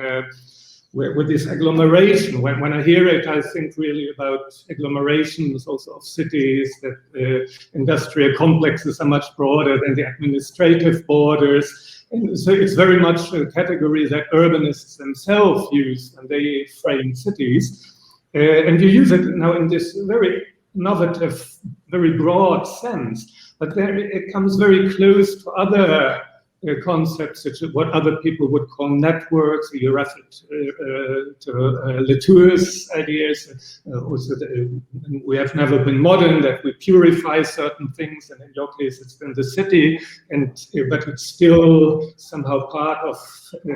with this agglomeration. When I hear it, I think really about agglomerations also of cities, that industrial complexes are much broader than the administrative borders. And so it's very much a category that urbanists themselves use when they frame cities. And you use it now in this very innovative, very broad sense, but then it comes very close to other concepts, such as what other people would call networks. You refer to Latour's ideas. Also, we have never been modern, that we purify certain things, and in your case, it's been the city, but it's still somehow part of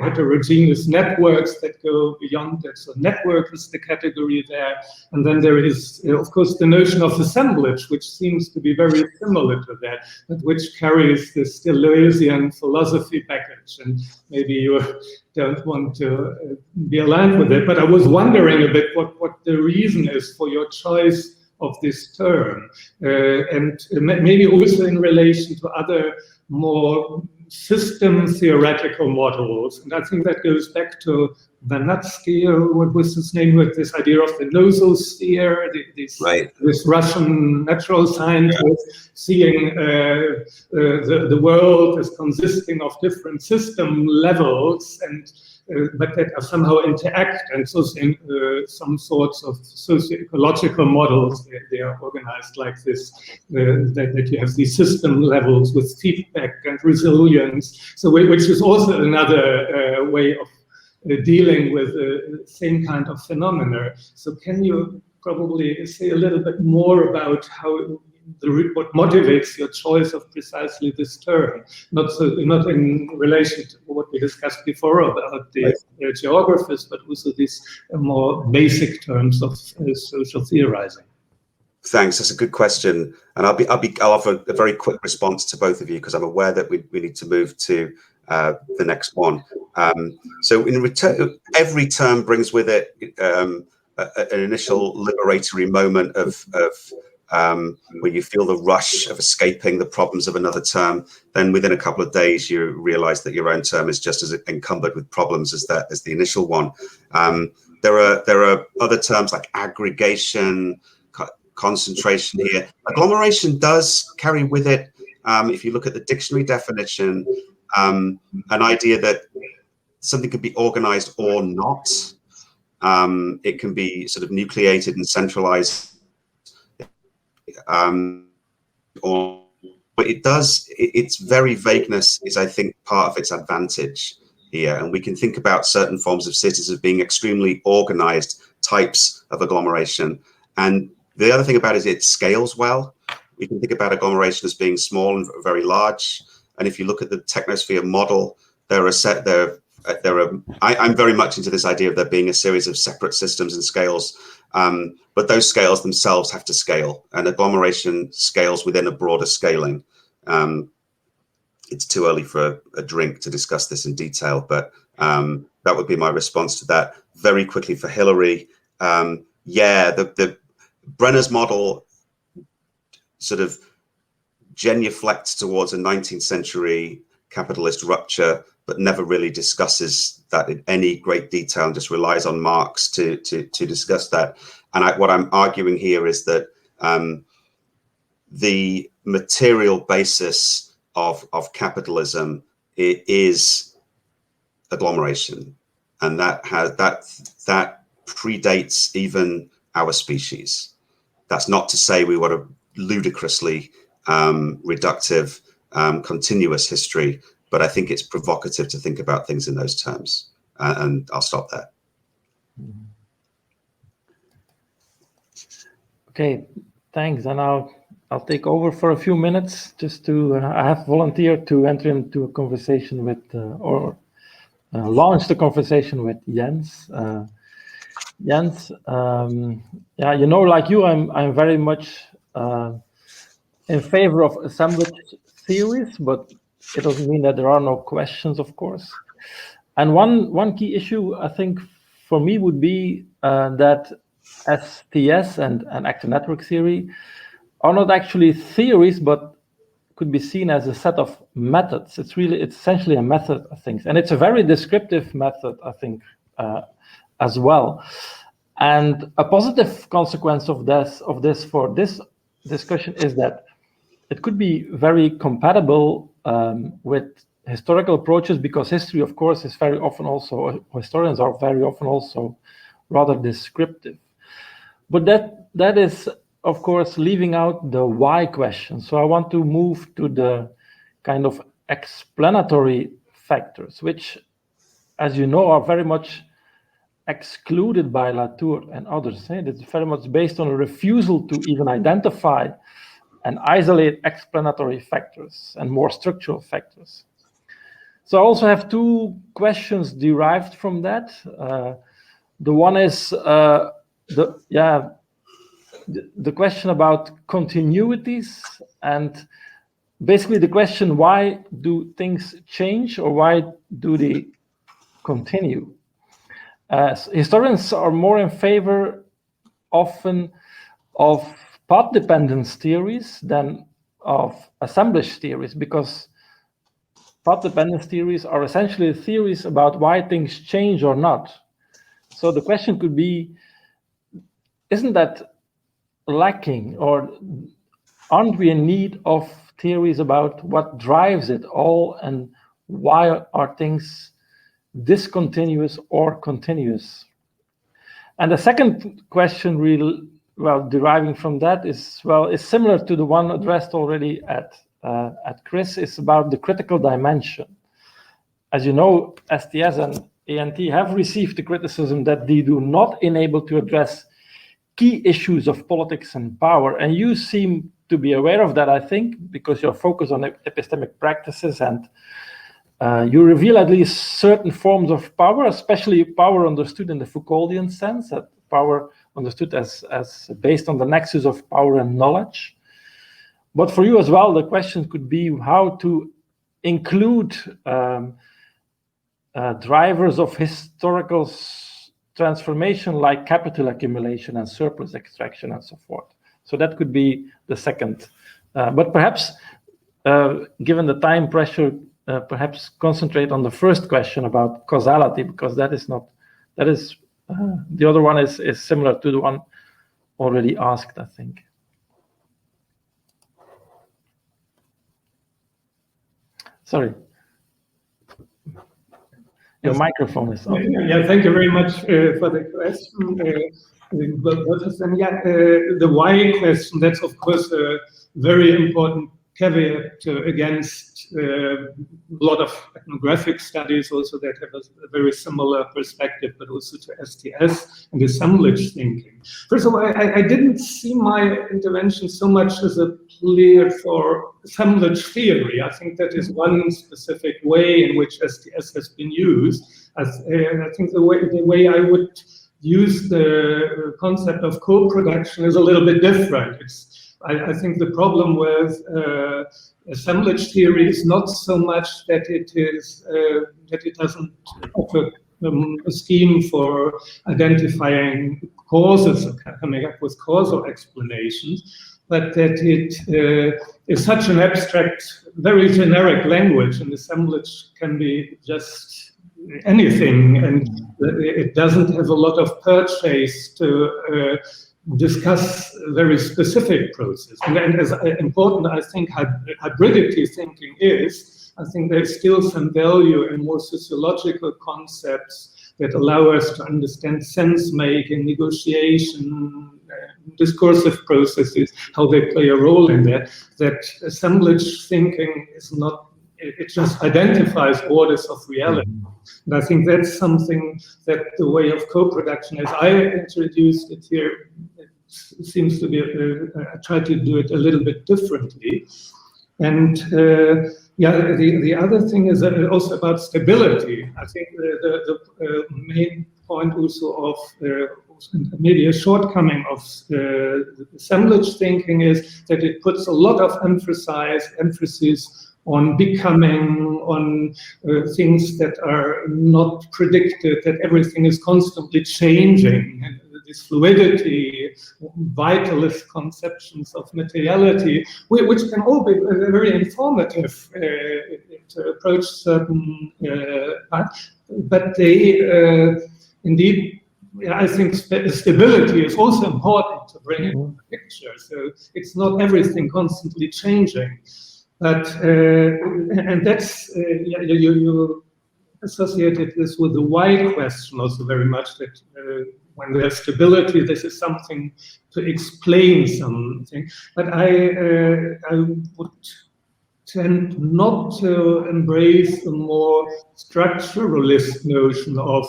heterogeneous networks that go beyond that. So network is the category there. And then there is, of course, the notion of assemblage, which seems to be very similar to that, but which carries this Deleuzian philosophy package. And maybe you don't want to be aligned with it, but I was wondering a bit what the reason is for your choice of this term, and maybe also in relation to other more system theoretical models. And I think that goes back to Vernadsky, or what was his name, with this idea of the nososphere, this Russian natural scientist seeing the world as consisting of different system levels, and but that are somehow interact, and so in some sorts of socio-ecological models, they are organized like this, that you have these system levels with feedback and resilience, so which is also another way of dealing with the same kind of phenomena. So can you probably say a little bit more about how what motivates your choice of precisely this term, not in relation to what we discussed before about the geographers, but also these more basic terms of social theorizing? Thanks. That's a good question, and I'll offer a very quick response to both of you, because I'm aware that we need to move to the next one. So in return, every term brings with it an initial liberatory moment of where you feel the rush of escaping the problems of another term. Then within a couple of days, you realize that your own term is just as encumbered with problems as the initial one. There are other terms like aggregation, concentration here. Agglomeration does carry with it, if you look at the dictionary definition, an idea that something could be organized or not. It can be sort of nucleated and centralized, but its very vagueness is, I think, part of its advantage here. And we can think about certain forms of cities as being extremely organized types of agglomeration. And the other thing about it is it scales well. We can think about agglomeration as being small and very large. And if you look at the technosphere model, I'm very much into this idea of there being a series of separate systems and scales, but those scales themselves have to scale, and agglomeration scales within a broader scaling. It's too early for a drink to discuss this in detail, but that would be my response to that. Very quickly for Hilary, the Brenner's model sort of genuflects towards a 19th century capitalist rupture, but never really discusses that in any great detail, and just relies on Marx to discuss that. And what I'm arguing here is that the material basis of capitalism is agglomeration, and that predates even our species. That's not to say we want a ludicrously reductive, continuous history, but I think it's provocative to think about things in those terms. And I'll stop there. Okay, thanks. And I'll take over for a few minutes just to, I have volunteered to enter into a conversation with, launch the conversation with Jens. Jens, like you, I'm very much in favor of assemblage theories, but it doesn't mean that there are no questions, of course. And one key issue, I think, for me would be that STS and active network theory are not actually theories, but could be seen as a set of methods. It's essentially a method of things. And it's a very descriptive method, I think, as well. And a positive consequence of this for this discussion is that it could be very compatible with historical approaches, because history, of course, is very often also, historians are very often also rather descriptive. But that is, of course, leaving out the why question. So I want to move to the kind of explanatory factors, which, as you know, are very much excluded by Latour and others. It's very much based on a refusal to even identify and isolate explanatory factors and more structural factors. So I also have two questions derived from that. The one is the question about continuities, and basically the question, why do things change, or why do they continue? Historians are more in favor often of path dependence theories than of assemblage theories, because path dependence theories are essentially theories about why things change or not. So the question could be, isn't that lacking, or aren't we in need of theories about what drives it all, and why are things discontinuous or continuous? And the second question, deriving from that is similar to the one addressed already at Chris, is about the critical dimension. As you know, STS and ANT have received the criticism that they do not enable to address key issues of politics and power. And you seem to be aware of that, I think, because you're focused on epistemic practices, and you reveal at least certain forms of power, especially power understood in the Foucauldian sense, that power understood as based on the nexus of power and knowledge. But for you as well, the question could be how to include drivers of historical transformation, like capital accumulation and surplus extraction and so forth. So that could be the second. But perhaps, given the time pressure, perhaps concentrate on the first question about causality, because the other one is similar to the one already asked, I think. Sorry. Your microphone is on. Yeah, thank you very much for the question. The why question, that's of course a very important caveat against a lot of ethnographic studies also that have a very similar perspective, but also to STS and assemblage thinking. First of all, I didn't see my intervention so much as a plea for assemblage theory. I think that is one specific way in which STS has been used. I think the way I would use the concept of co-production is a little bit different. I think the problem with assemblage theory is not so much that it doesn't offer a scheme for identifying causes or coming up with causal explanations, but that it is such an abstract, very generic language, and assemblage can be just anything, and it doesn't have a lot of purchase to discuss very specific process. And as important I think hybridity thinking is, I think there's still some value in more sociological concepts that allow us to understand sense-making, negotiation, discursive processes, how they play a role in that assemblage thinking is not, it just identifies orders of reality. And I think that's something that the way of co-production, as I introduced it here, it seems to be, I try to do it a little bit differently. And the other thing is also about stability. I think the main point also of maybe a shortcoming of assemblage thinking is that it puts a lot of emphasis on becoming, on things that are not predicted, that everything is constantly changing, and this fluidity, vitalist conceptions of materiality, which can all be very informative to approach certain paths, but they indeed, I think stability is also important to bring into the picture. So it's not everything constantly changing, but and that's you associated this with the why question also very much. That when there's stability, this is something to explain something. But I would tend not to embrace a more structuralist notion of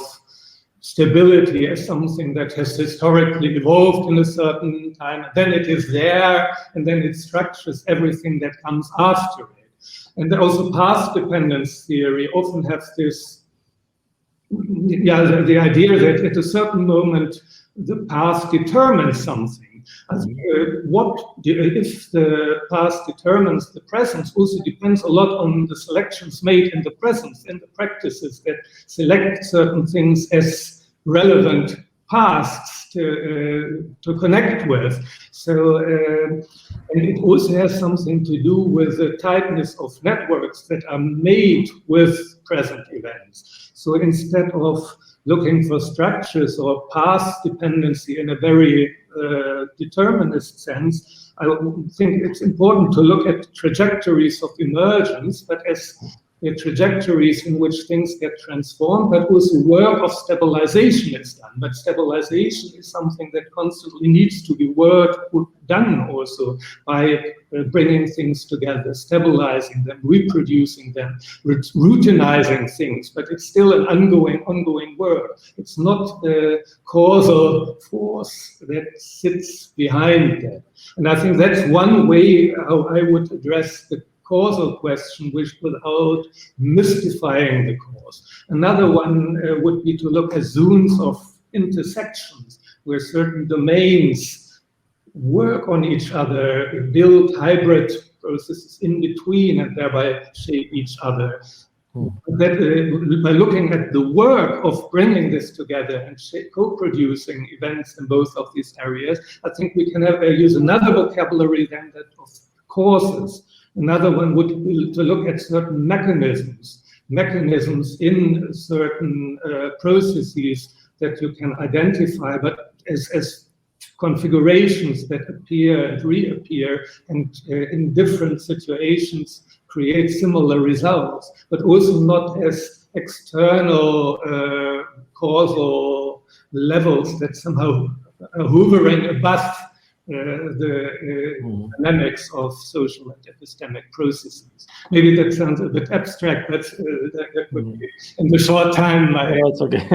stability as something that has historically evolved in a certain time, and then it is there, and then it structures everything that comes after it. And also path dependence theory often has this, the idea that at a certain moment the past determines something. If the past determines the present, also depends a lot on the selections made in the present and the practices that select certain things as relevant pasts to connect with. So, and it also has something to do with the tightness of networks that are made with present events. So instead of looking for structures or past dependency in a very determinist sense, I think it's important to look at trajectories of emergence, but as trajectories in which things get transformed, but also work of stabilization is done. But stabilization is something that constantly needs to be done also by bringing things together, stabilizing them, reproducing them, routinizing things. But it's still an ongoing work. It's not the causal force that sits behind that. And I think that's one way how I would address the causal question, which without mystifying the cause. Another one would be to look at zones of intersections, where certain domains work on each other, build hybrid processes in between, and thereby shape each other. That, by looking at the work of bringing this together and co-producing events in both of these areas, I think we can use another vocabulary than that of causes. Another one would be to look at certain mechanisms in certain processes that you can identify, but as configurations that appear and reappear, and in different situations create similar results, but also not as external causal levels that somehow are hovering above the dynamics of social and epistemic processes. Maybe that sounds a bit abstract, but that would be in the short time. That's okay.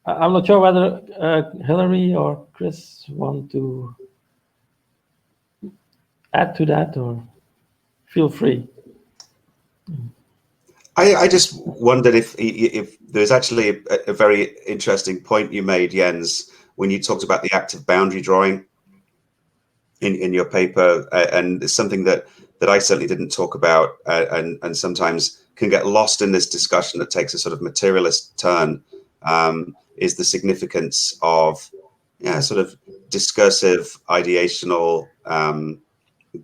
I'm not sure whether Hilary or Chris want to add to that, or feel free. I just wondered if there's actually a very interesting point you made, Jens, when you talked about the act of boundary drawing in your paper, and it's something that I certainly didn't talk about, and sometimes can get lost in this discussion that takes a sort of materialist turn, is the significance of sort of discursive, ideational,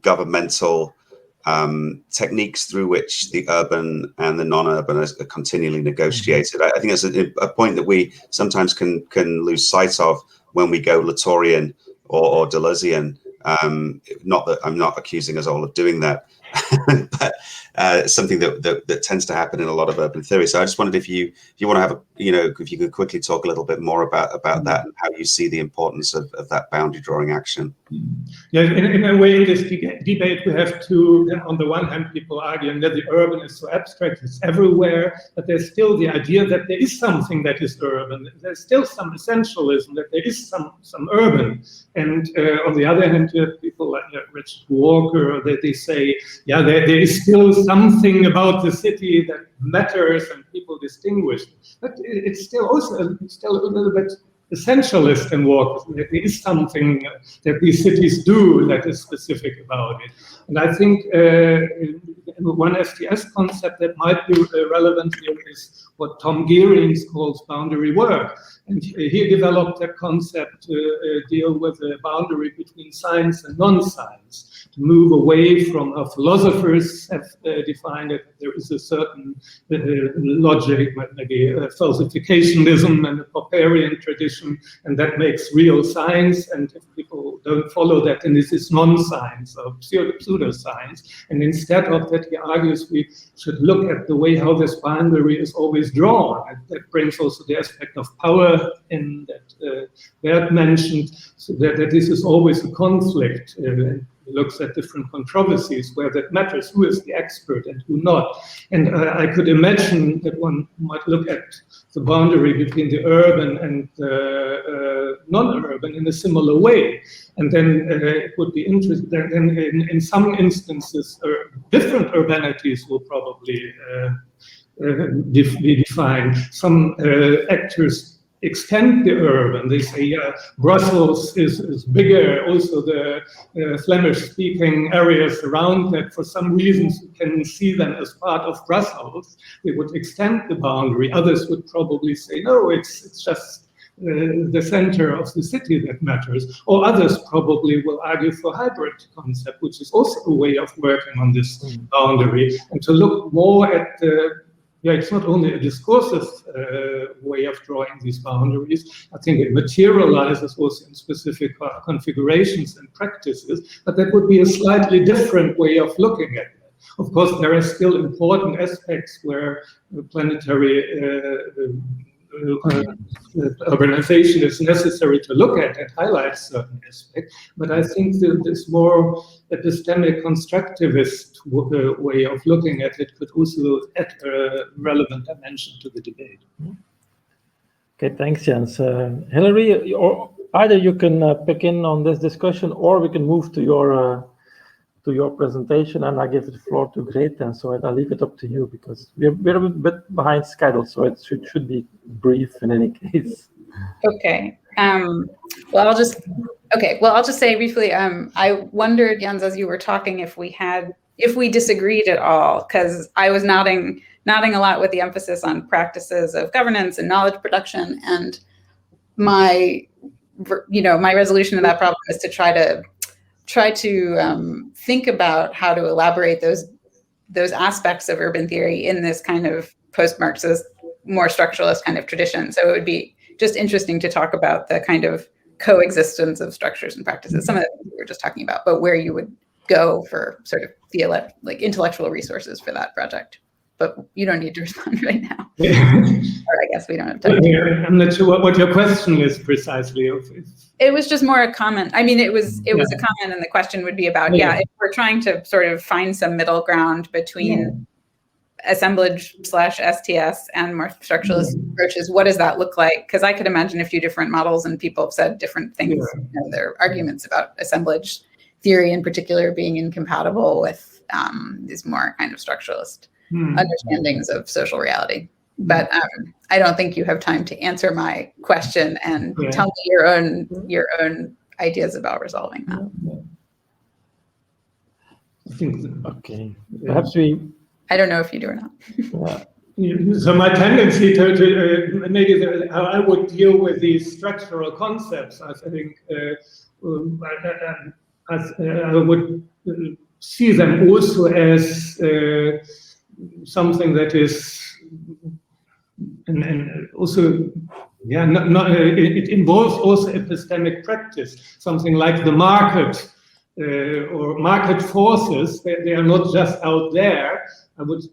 governmental techniques through which the urban and the non-urban are continually negotiated. I think that's a point that we sometimes can lose sight of when we go Latourian or Deleuzian. Not that I'm not accusing us all of doing that, but something that tends to happen in a lot of urban theory. So I just wondered if you want to have if you could quickly talk a little bit more about that and how you see the importance of that boundary drawing action. Yeah, in a way, in this debate, we have to, on the one hand, people arguing that the urban is so abstract, it's everywhere, but there's still the idea that there is something that is urban. There's still some essentialism, that there is some urban. And on the other hand, you have people like Richard Walker, that they say, yeah, there is still something about the city that matters and people distinguish. But it's still also a little bit essentialist in what there is something that these cities do that is specific about it. And I think one STS concept that might be relevant here is what Tom Geerings calls boundary work. And he developed that concept to deal with the boundary between science and non-science, to move away from how philosophers have defined it. There is a certain logic, maybe falsificationism and a Popperian tradition, and that makes real science. And if people don't follow that, then this is non-science or pseudoscience. And instead of that, he argues we should look at the way how this boundary is always drawn. And that brings also the aspect of power in that Bert mentioned, so that this is always a conflict. Looks at different controversies where that matters, who is the expert and who not. And I could imagine that one might look at the boundary between the urban and non-urban in a similar way. And then it would be interesting, then in some instances, different urbanities will probably be defined. Some actors extend the urban. They say, yeah, Brussels is bigger. Also, the Flemish-speaking areas around that, for some reasons, you can see them as part of Brussels. They would extend the boundary. Others would probably say, no, it's just the center of the city that matters. Or others probably will argue for hybrid concept, which is also a way of working on this boundary, and to look more at the it's not only a discursive way of drawing these boundaries. I think it materializes also in specific configurations and practices, but that would be a slightly different way of looking at it. Of course, there are still important aspects where planetary urbanization is necessary to look at and highlight certain aspects, but I think that this more epistemic constructivist way of looking at it could also add a relevant dimension to the debate. Okay, thanks, Jens. Hilary, or either you can pick in on this discussion, or we can move to your presentation, and I give the floor to Greta. So I'll leave it up to you, because we're a bit behind schedule, so it should be brief in any case. Okay. Well, I'll just say briefly. I wondered, Jens, as you were talking, if we disagreed at all, because I was nodding a lot with the emphasis on practices of governance and knowledge production, and my resolution to that problem is to try to think about how to elaborate those aspects of urban theory in this kind of post-Marxist, more structuralist kind of tradition. So it would be just interesting to talk about the kind of coexistence of structures and practices, some of the things we were just talking about, but where you would go for sort of like intellectual resources for that project. But you don't need to respond right now. Or I guess we don't have time. I'm not sure what your question is precisely. It was just more a comment. I mean, it was a comment, and the question would be about, if we're trying to sort of find some middle ground between assemblage/STS and more structuralist approaches, what does that look like? Because I could imagine a few different models, and people have said different things. There are arguments about assemblage theory in particular being incompatible with these more kind of structuralist understandings of social reality. But I don't think you have time to answer my question and tell me your own ideas about resolving that. I think okay. Perhaps we. I don't know if you do or not. So my tendency to maybe how I would deal with these structural concepts, I think I would see them also as something that is, and also, it involves also epistemic practice, something like the market or market forces. They are not just out there. I would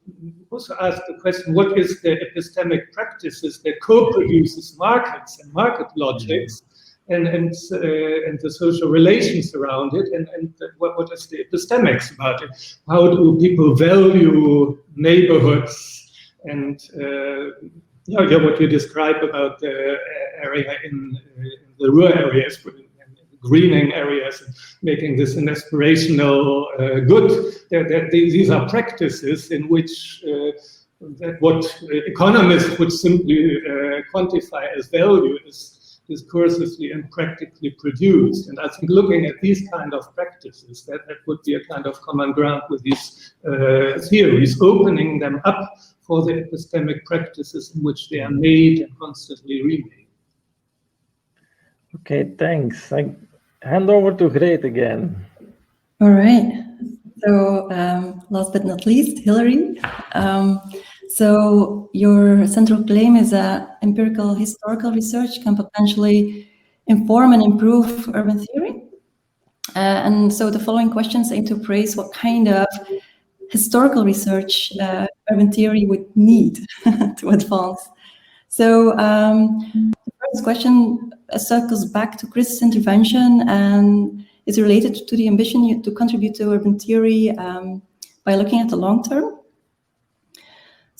also ask the question: what is the epistemic practices that co-produces markets and market logics, and the social relations around it, and what is the epistemics about it? How do people value neighborhoods, and what you describe about the area in the rural areas, greening areas, and making this an aspirational good. These are practices in which that what economists would simply quantify as value is discursively and practically produced. And I think looking at these kind of practices, that would be a kind of common ground with these theories, opening them up for the epistemic practices in which they are made and constantly remade. Okay, thanks. I hand over to Greet again. All right. So last but not least, Hilary. So your central claim is that empirical historical research can potentially inform and improve urban theory. And so the following questions aim to appraise what kind of historical research urban theory would need to advance. So the first question circles back to Chris' intervention and is related to the ambition to contribute to urban theory by looking at the long term.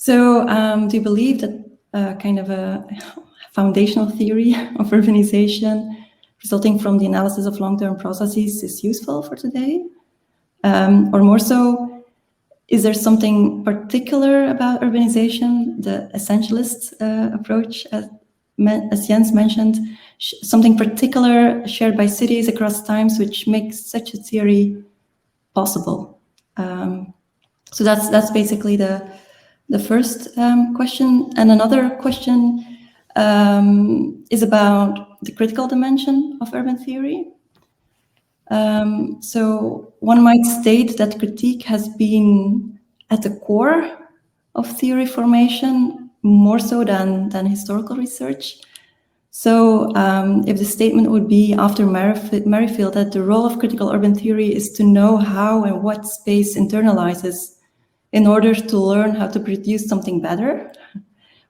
So do you believe that kind of a foundational theory of urbanization resulting from the analysis of long-term processes is useful for today? Or more so, is there something particular about urbanization, the essentialist approach, as Jens mentioned, something particular shared by cities across times which makes such a theory possible? So that's basically the first question. And another question is about the critical dimension of urban theory. So one might state that critique has been at the core of theory formation more so than historical research. So if the statement would be after Merrifield that the role of critical urban theory is to know how and what space internalizes in order to learn how to produce something better,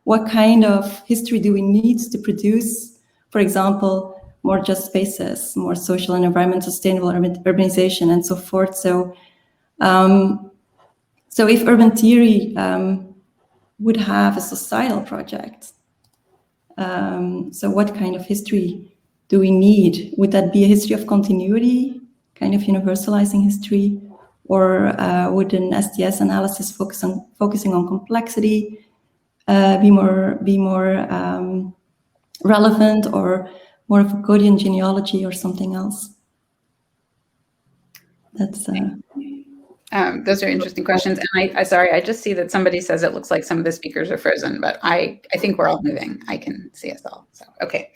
what kind of history do we need to produce, for example, more just spaces, more social and environmental sustainable urbanization, and so forth. So, so if urban theory would have a societal project, so what kind of history do we need? Would that be a history of continuity, kind of universalizing history, or would an STS analysis focusing on complexity be more relevant, or more of a Godian genealogy or something else? That's those are interesting questions. And I sorry, I just see that somebody says it looks like some of the speakers are frozen, but I think we're all moving. I can see us all. So okay.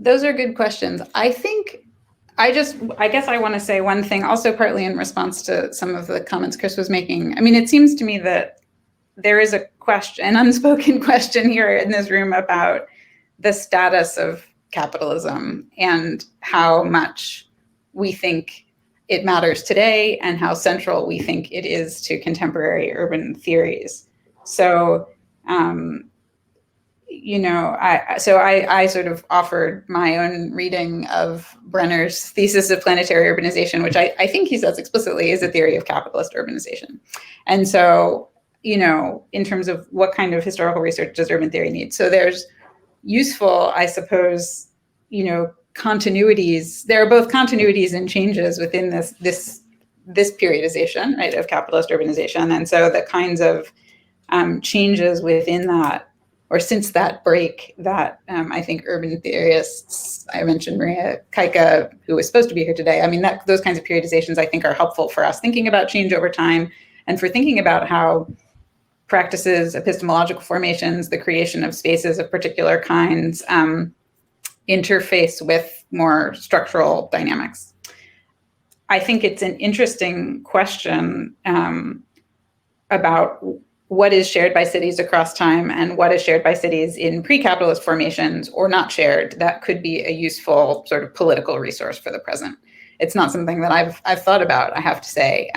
Those are good questions. I guess I want to say one thing also partly in response to some of the comments Chris was making. I mean, it seems to me that there is a question, an unspoken question here in this room about the status of capitalism and how much we think it matters today and how central we think it is to contemporary urban theories. So, you know, I sort of offered my own reading of Brenner's thesis of planetary urbanization, which I think he says explicitly is a theory of capitalist urbanization. And so, you know, in terms of what kind of historical research does urban theory need? So there's useful, I suppose, you know, continuities. There are both continuities and changes within this periodization, right, of capitalist urbanization. And so the kinds of changes within that, or since that break, that I think urban theorists, I mentioned Maria Kaika, who was supposed to be here today. I mean, those kinds of periodizations I think are helpful for us thinking about change over time and for thinking about how practices, epistemological formations, the creation of spaces of particular kinds interface with more structural dynamics. I think it's an interesting question about what is shared by cities across time and what is shared by cities in pre-capitalist formations or not shared. That could be a useful sort of political resource for the present. It's not something that I've thought about, I have to say.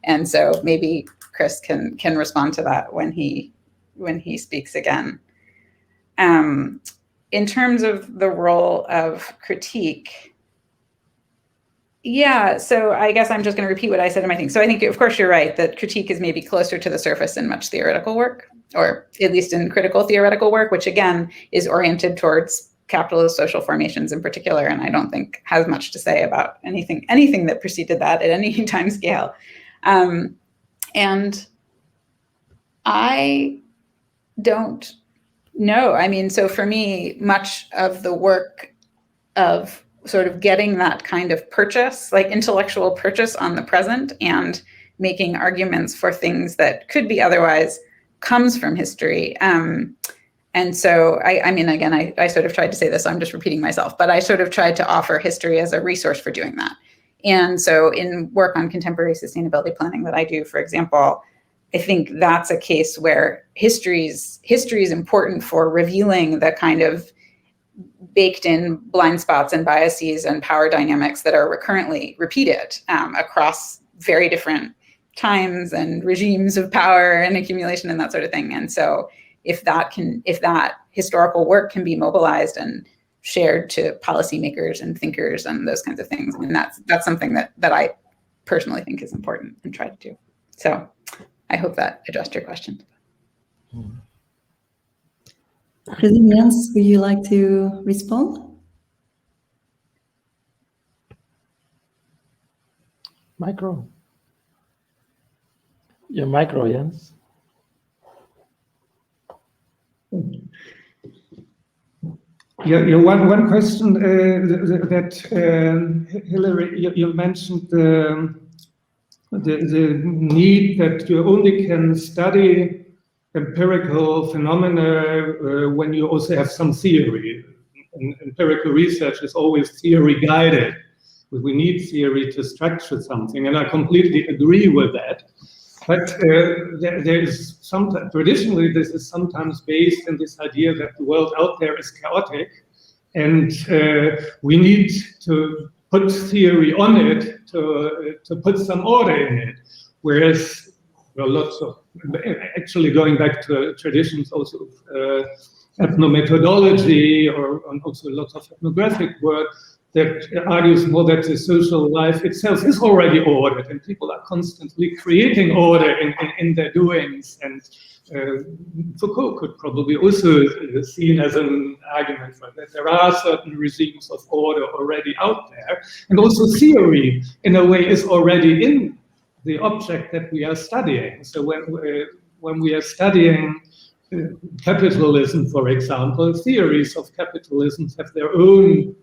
And so maybe Chris can respond to that when he speaks again. In terms of the role of critique, yeah, so I guess I'm just going to repeat what I said in my thing. So I think, of course, you're right that critique is maybe closer to the surface in much theoretical work, or at least in critical theoretical work, which again is oriented towards capitalist social formations in particular, and I don't think has much to say about anything that preceded that at any time scale. And I don't No, I mean, so for me, much of the work of sort of getting that kind of purchase, like intellectual purchase on the present and making arguments for things that could be otherwise, comes from history. And so, I mean, again, I sort of tried to say this, so I'm just repeating myself, but I sort of tried to offer history as a resource for doing that. And so in work on contemporary sustainability planning that I do, for example, I think that's a case where history is important for revealing the kind of baked in blind spots and biases and power dynamics that are recurrently repeated across very different times and regimes of power and accumulation and that sort of thing. And so if that historical work can be mobilized and shared to policymakers and thinkers and those kinds of things, I mean, that's something that I personally think is important and try to do. So I hope that addressed your question. Jens, would you like to respond? Micro. Your micro, Jens. Yeah, one question that Hilary, you mentioned the need that you only can study empirical phenomena when you also have some theory. And empirical research is always theory guided. We need theory to structure something, and I completely agree with that. But there is sometimes, traditionally, this is sometimes based in this idea that the world out there is chaotic, and we need to put theory on it to put some order in it. Whereas, well, lots of, actually going back to traditions also of ethnomethodology or also lots of ethnographic work, that argues more that the social life itself is already ordered and people are constantly creating order in their doings. And Foucault could probably also be seen as an argument for that. There are certain regimes of order already out there. And also theory, in a way, is already in the object that we are studying. So when we are studying capitalism, for example, theories of capitalism have their own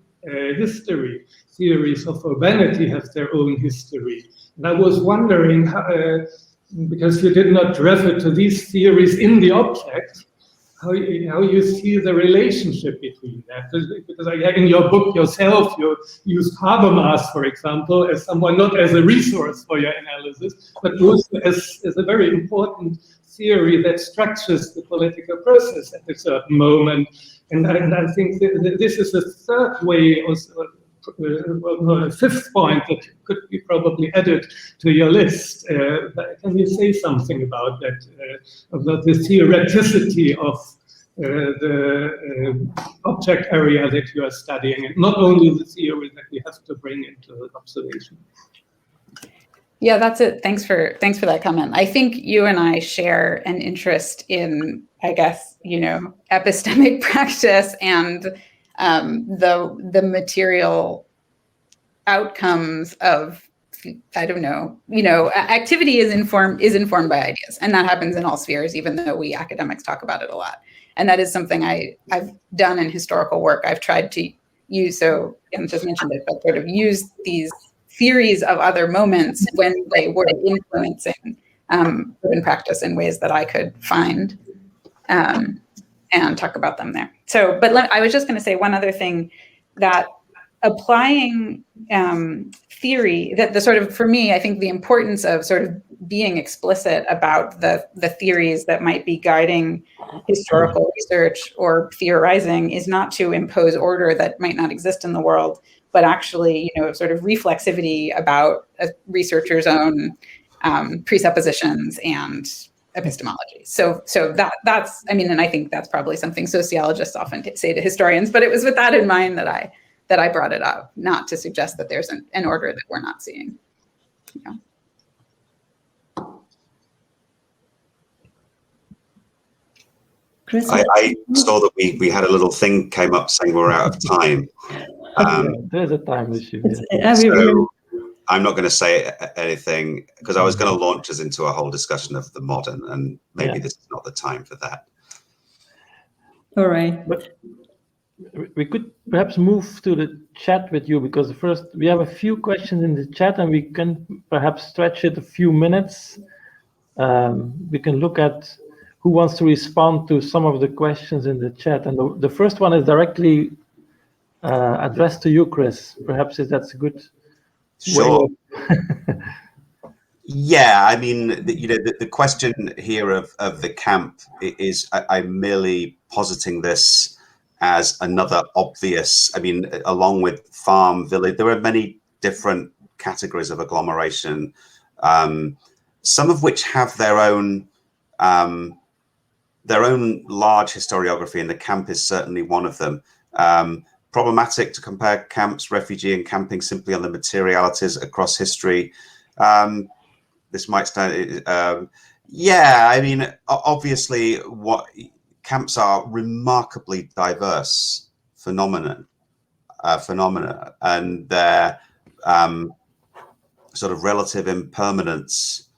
history. Theories of urbanity have their own history. And I was wondering, how, because you did not refer to these theories in the object, how you see the relationship between that. Because in your book yourself, you used Habermas, for example, as someone not as a resource for your analysis, but also as a very important theory that structures the political process at a certain moment. And I think this is a third way, also, a fifth point that could be probably added to your list. Can you say something about that, about the theoreticity of the object area that you are studying, and not only the theory that we have to bring into observation? Yeah, that's it. Thanks for that comment. I think you and I share an interest in, I guess, epistemic practice and the material outcomes of, I don't know, activity is informed by ideas, and that happens in all spheres, even though we academics talk about it a lot. And that is something I've done in historical work. I've tried to use, so Jan just mentioned it, but sort of use these theories of other moments when they were influencing urban practice in ways that I could find and talk about them there. So, but I was just going to say one other thing, that applying theory, that the sort of, for me, I think the importance of sort of being explicit about the theories that might be guiding historical research or theorizing is not to impose order that might not exist in the world, but actually, sort of reflexivity about a researcher's own presuppositions and epistemology. So that's, I mean, and I think that's probably something sociologists often say to historians, but it was with that in mind that I brought it up, not to suggest that there's an order that we're not seeing. Chris, I saw that we had a little thing came up saying we're out of time. There's a time issue. So I'm not going to say anything because I was going to launch us into a whole discussion of the modern, and maybe this is not the time for that. All right. But we could perhaps move to the chat with you, because first we have a few questions in the chat and we can perhaps stretch it a few minutes. We can look at who wants to respond to some of the questions in the chat. And the first one is directly addressed to you, Chris. Perhaps that's a good Sure. way. Yeah, I mean, the question here of the camp is, I'm merely positing this as another obvious, I mean, along with farm, village, there are many different categories of agglomeration, some of which have their own large historiography, and the camp is certainly one of them. Problematic to compare camps, refugee and camping simply on the materialities across history. This might stand, yeah, I mean, obviously what camps are remarkably diverse phenomena, and their sort of relative impermanence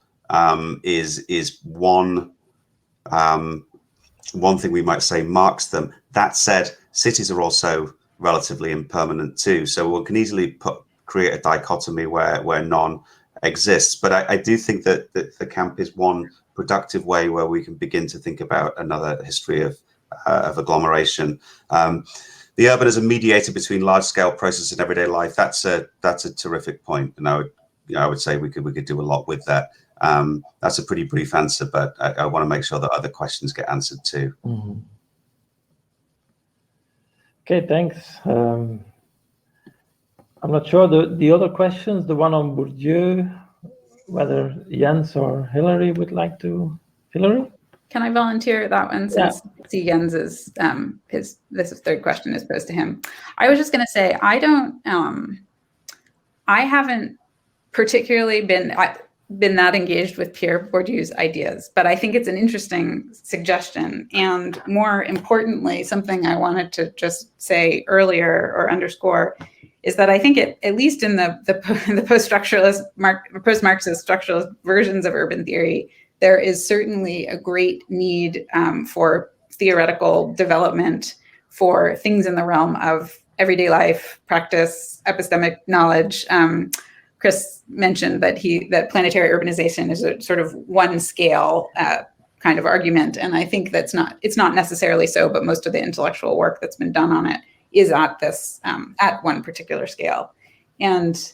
is one thing we might say marks them. That said, cities are also relatively impermanent too, so one can easily create a dichotomy where none exists. But I do think that the camp is one productive way where we can begin to think about another history of agglomeration. The urbanism mediated between large-scale processes and everyday life, that's a terrific point, and I would say we could do a lot with that. That's a pretty brief answer, but I want to make sure that other questions get answered too. Mm-hmm. Okay, thanks. I'm not sure the other questions, the one on Bourdieu, whether Jens or Hilary would like to. Hilary? Can I volunteer that one, since see Jens's this third question is posed to him? I was just going to say, I haven't particularly been that engaged with Pierre Bourdieu's ideas, but I think it's an interesting suggestion. And more importantly, something I wanted to just say earlier or underscore is that I think at least in the post-structuralist, post-Marxist structuralist versions of urban theory, there is certainly a great need for theoretical development for things in the realm of everyday life, practice, epistemic knowledge. Chris mentioned that planetary urbanization is a sort of one scale kind of argument, and I think it's not necessarily so, but most of the intellectual work that's been done on it is at this at one particular scale. And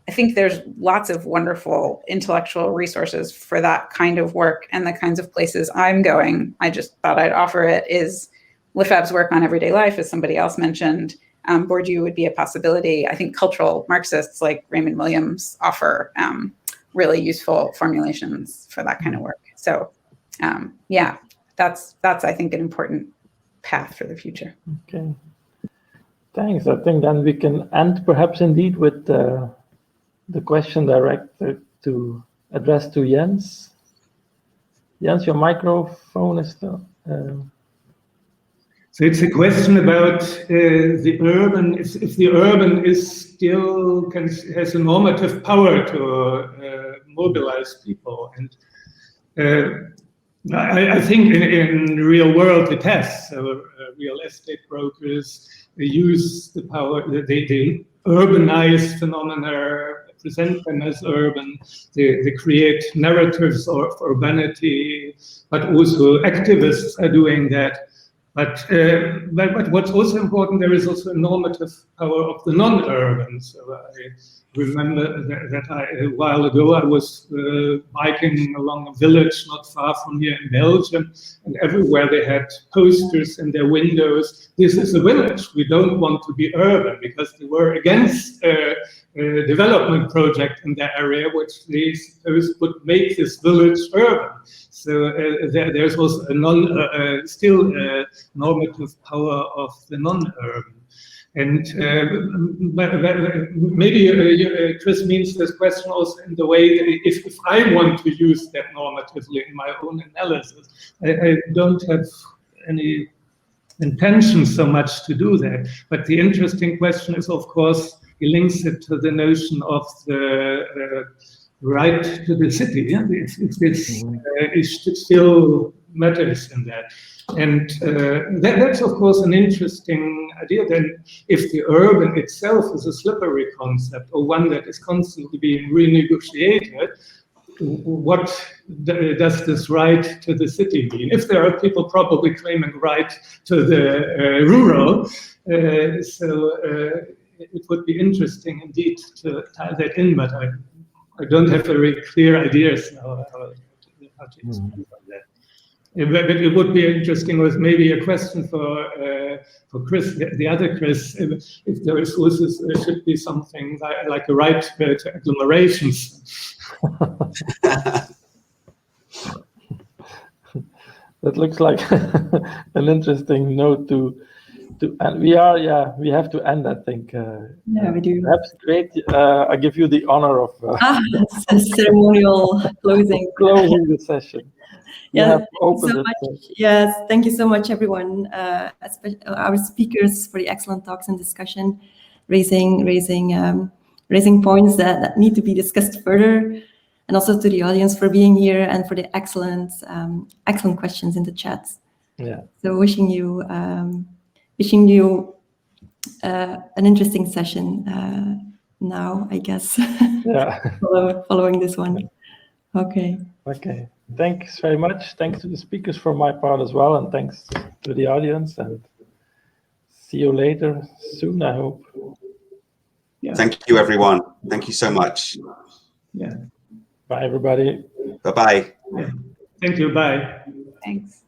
I think there's lots of wonderful intellectual resources for that kind of work, and the kinds of places I'm going. I just thought I'd offer it is Lefebvre's work on everyday life, as somebody else mentioned. Bourdieu would be a possibility. I think cultural Marxists like Raymond Williams offer really useful formulations for that kind of work. So yeah, that's I think an important path for the future. Okay, thanks. I think then we can end perhaps indeed with the question directed to address to Jens. Jens, your microphone is still. So it's a question about the urban. If the urban is still has a normative power to mobilize people, and I think in the real world it has. So real estate brokers, they use the power. They urbanize phenomena, present them as urban. They create narratives of urbanity, but also activists are doing that. But what's also important, there is also a normative power of the non-urban. So I remember that a while ago I was biking along a village not far from here in Belgium, and everywhere they had posters in their windows. This is a village. We don't want to be urban, because they were against a development project in their area, which they supposed would make this village urban. So there's also a still normative power of the non-urban. And maybe Chris means this question also in the way that if I want to use that normatively in my own analysis, I don't have any intention so much to do that. But the interesting question is, of course, he links it to the notion of the right to the city. Yeah? If this is still matters in that. And that's, of course, an interesting idea. Then if the urban itself is a slippery concept, or one that is constantly being renegotiated, what does this right to the city mean? If there are people probably claiming right to the rural, it would be interesting indeed to tie that in, but I don't have very clear ideas how to expand on that. But it would be interesting with maybe a question for Chris, the other Chris, if there is also should be something like a right to agglomerations. That looks like an interesting note to and we have to end, I think. Yeah, we do. Perhaps great. I give you the honor of it's a ceremonial closing the session. Yeah, Yes, thank you so much, everyone, especially our speakers for the excellent talks and discussion, raising points that need to be discussed further, and also to the audience for being here and for the excellent questions in the chat. Yeah. So wishing you an interesting session now, I guess. Yeah. following this one. Okay. Okay. Thanks very much. Thanks to the speakers for my part as well, and thanks to the audience. And see you later soon, I hope. Yeah. Thank you, everyone. Thank you so much. Yeah. Bye, everybody. Bye-bye. Yeah. Thank you. Bye. Thanks.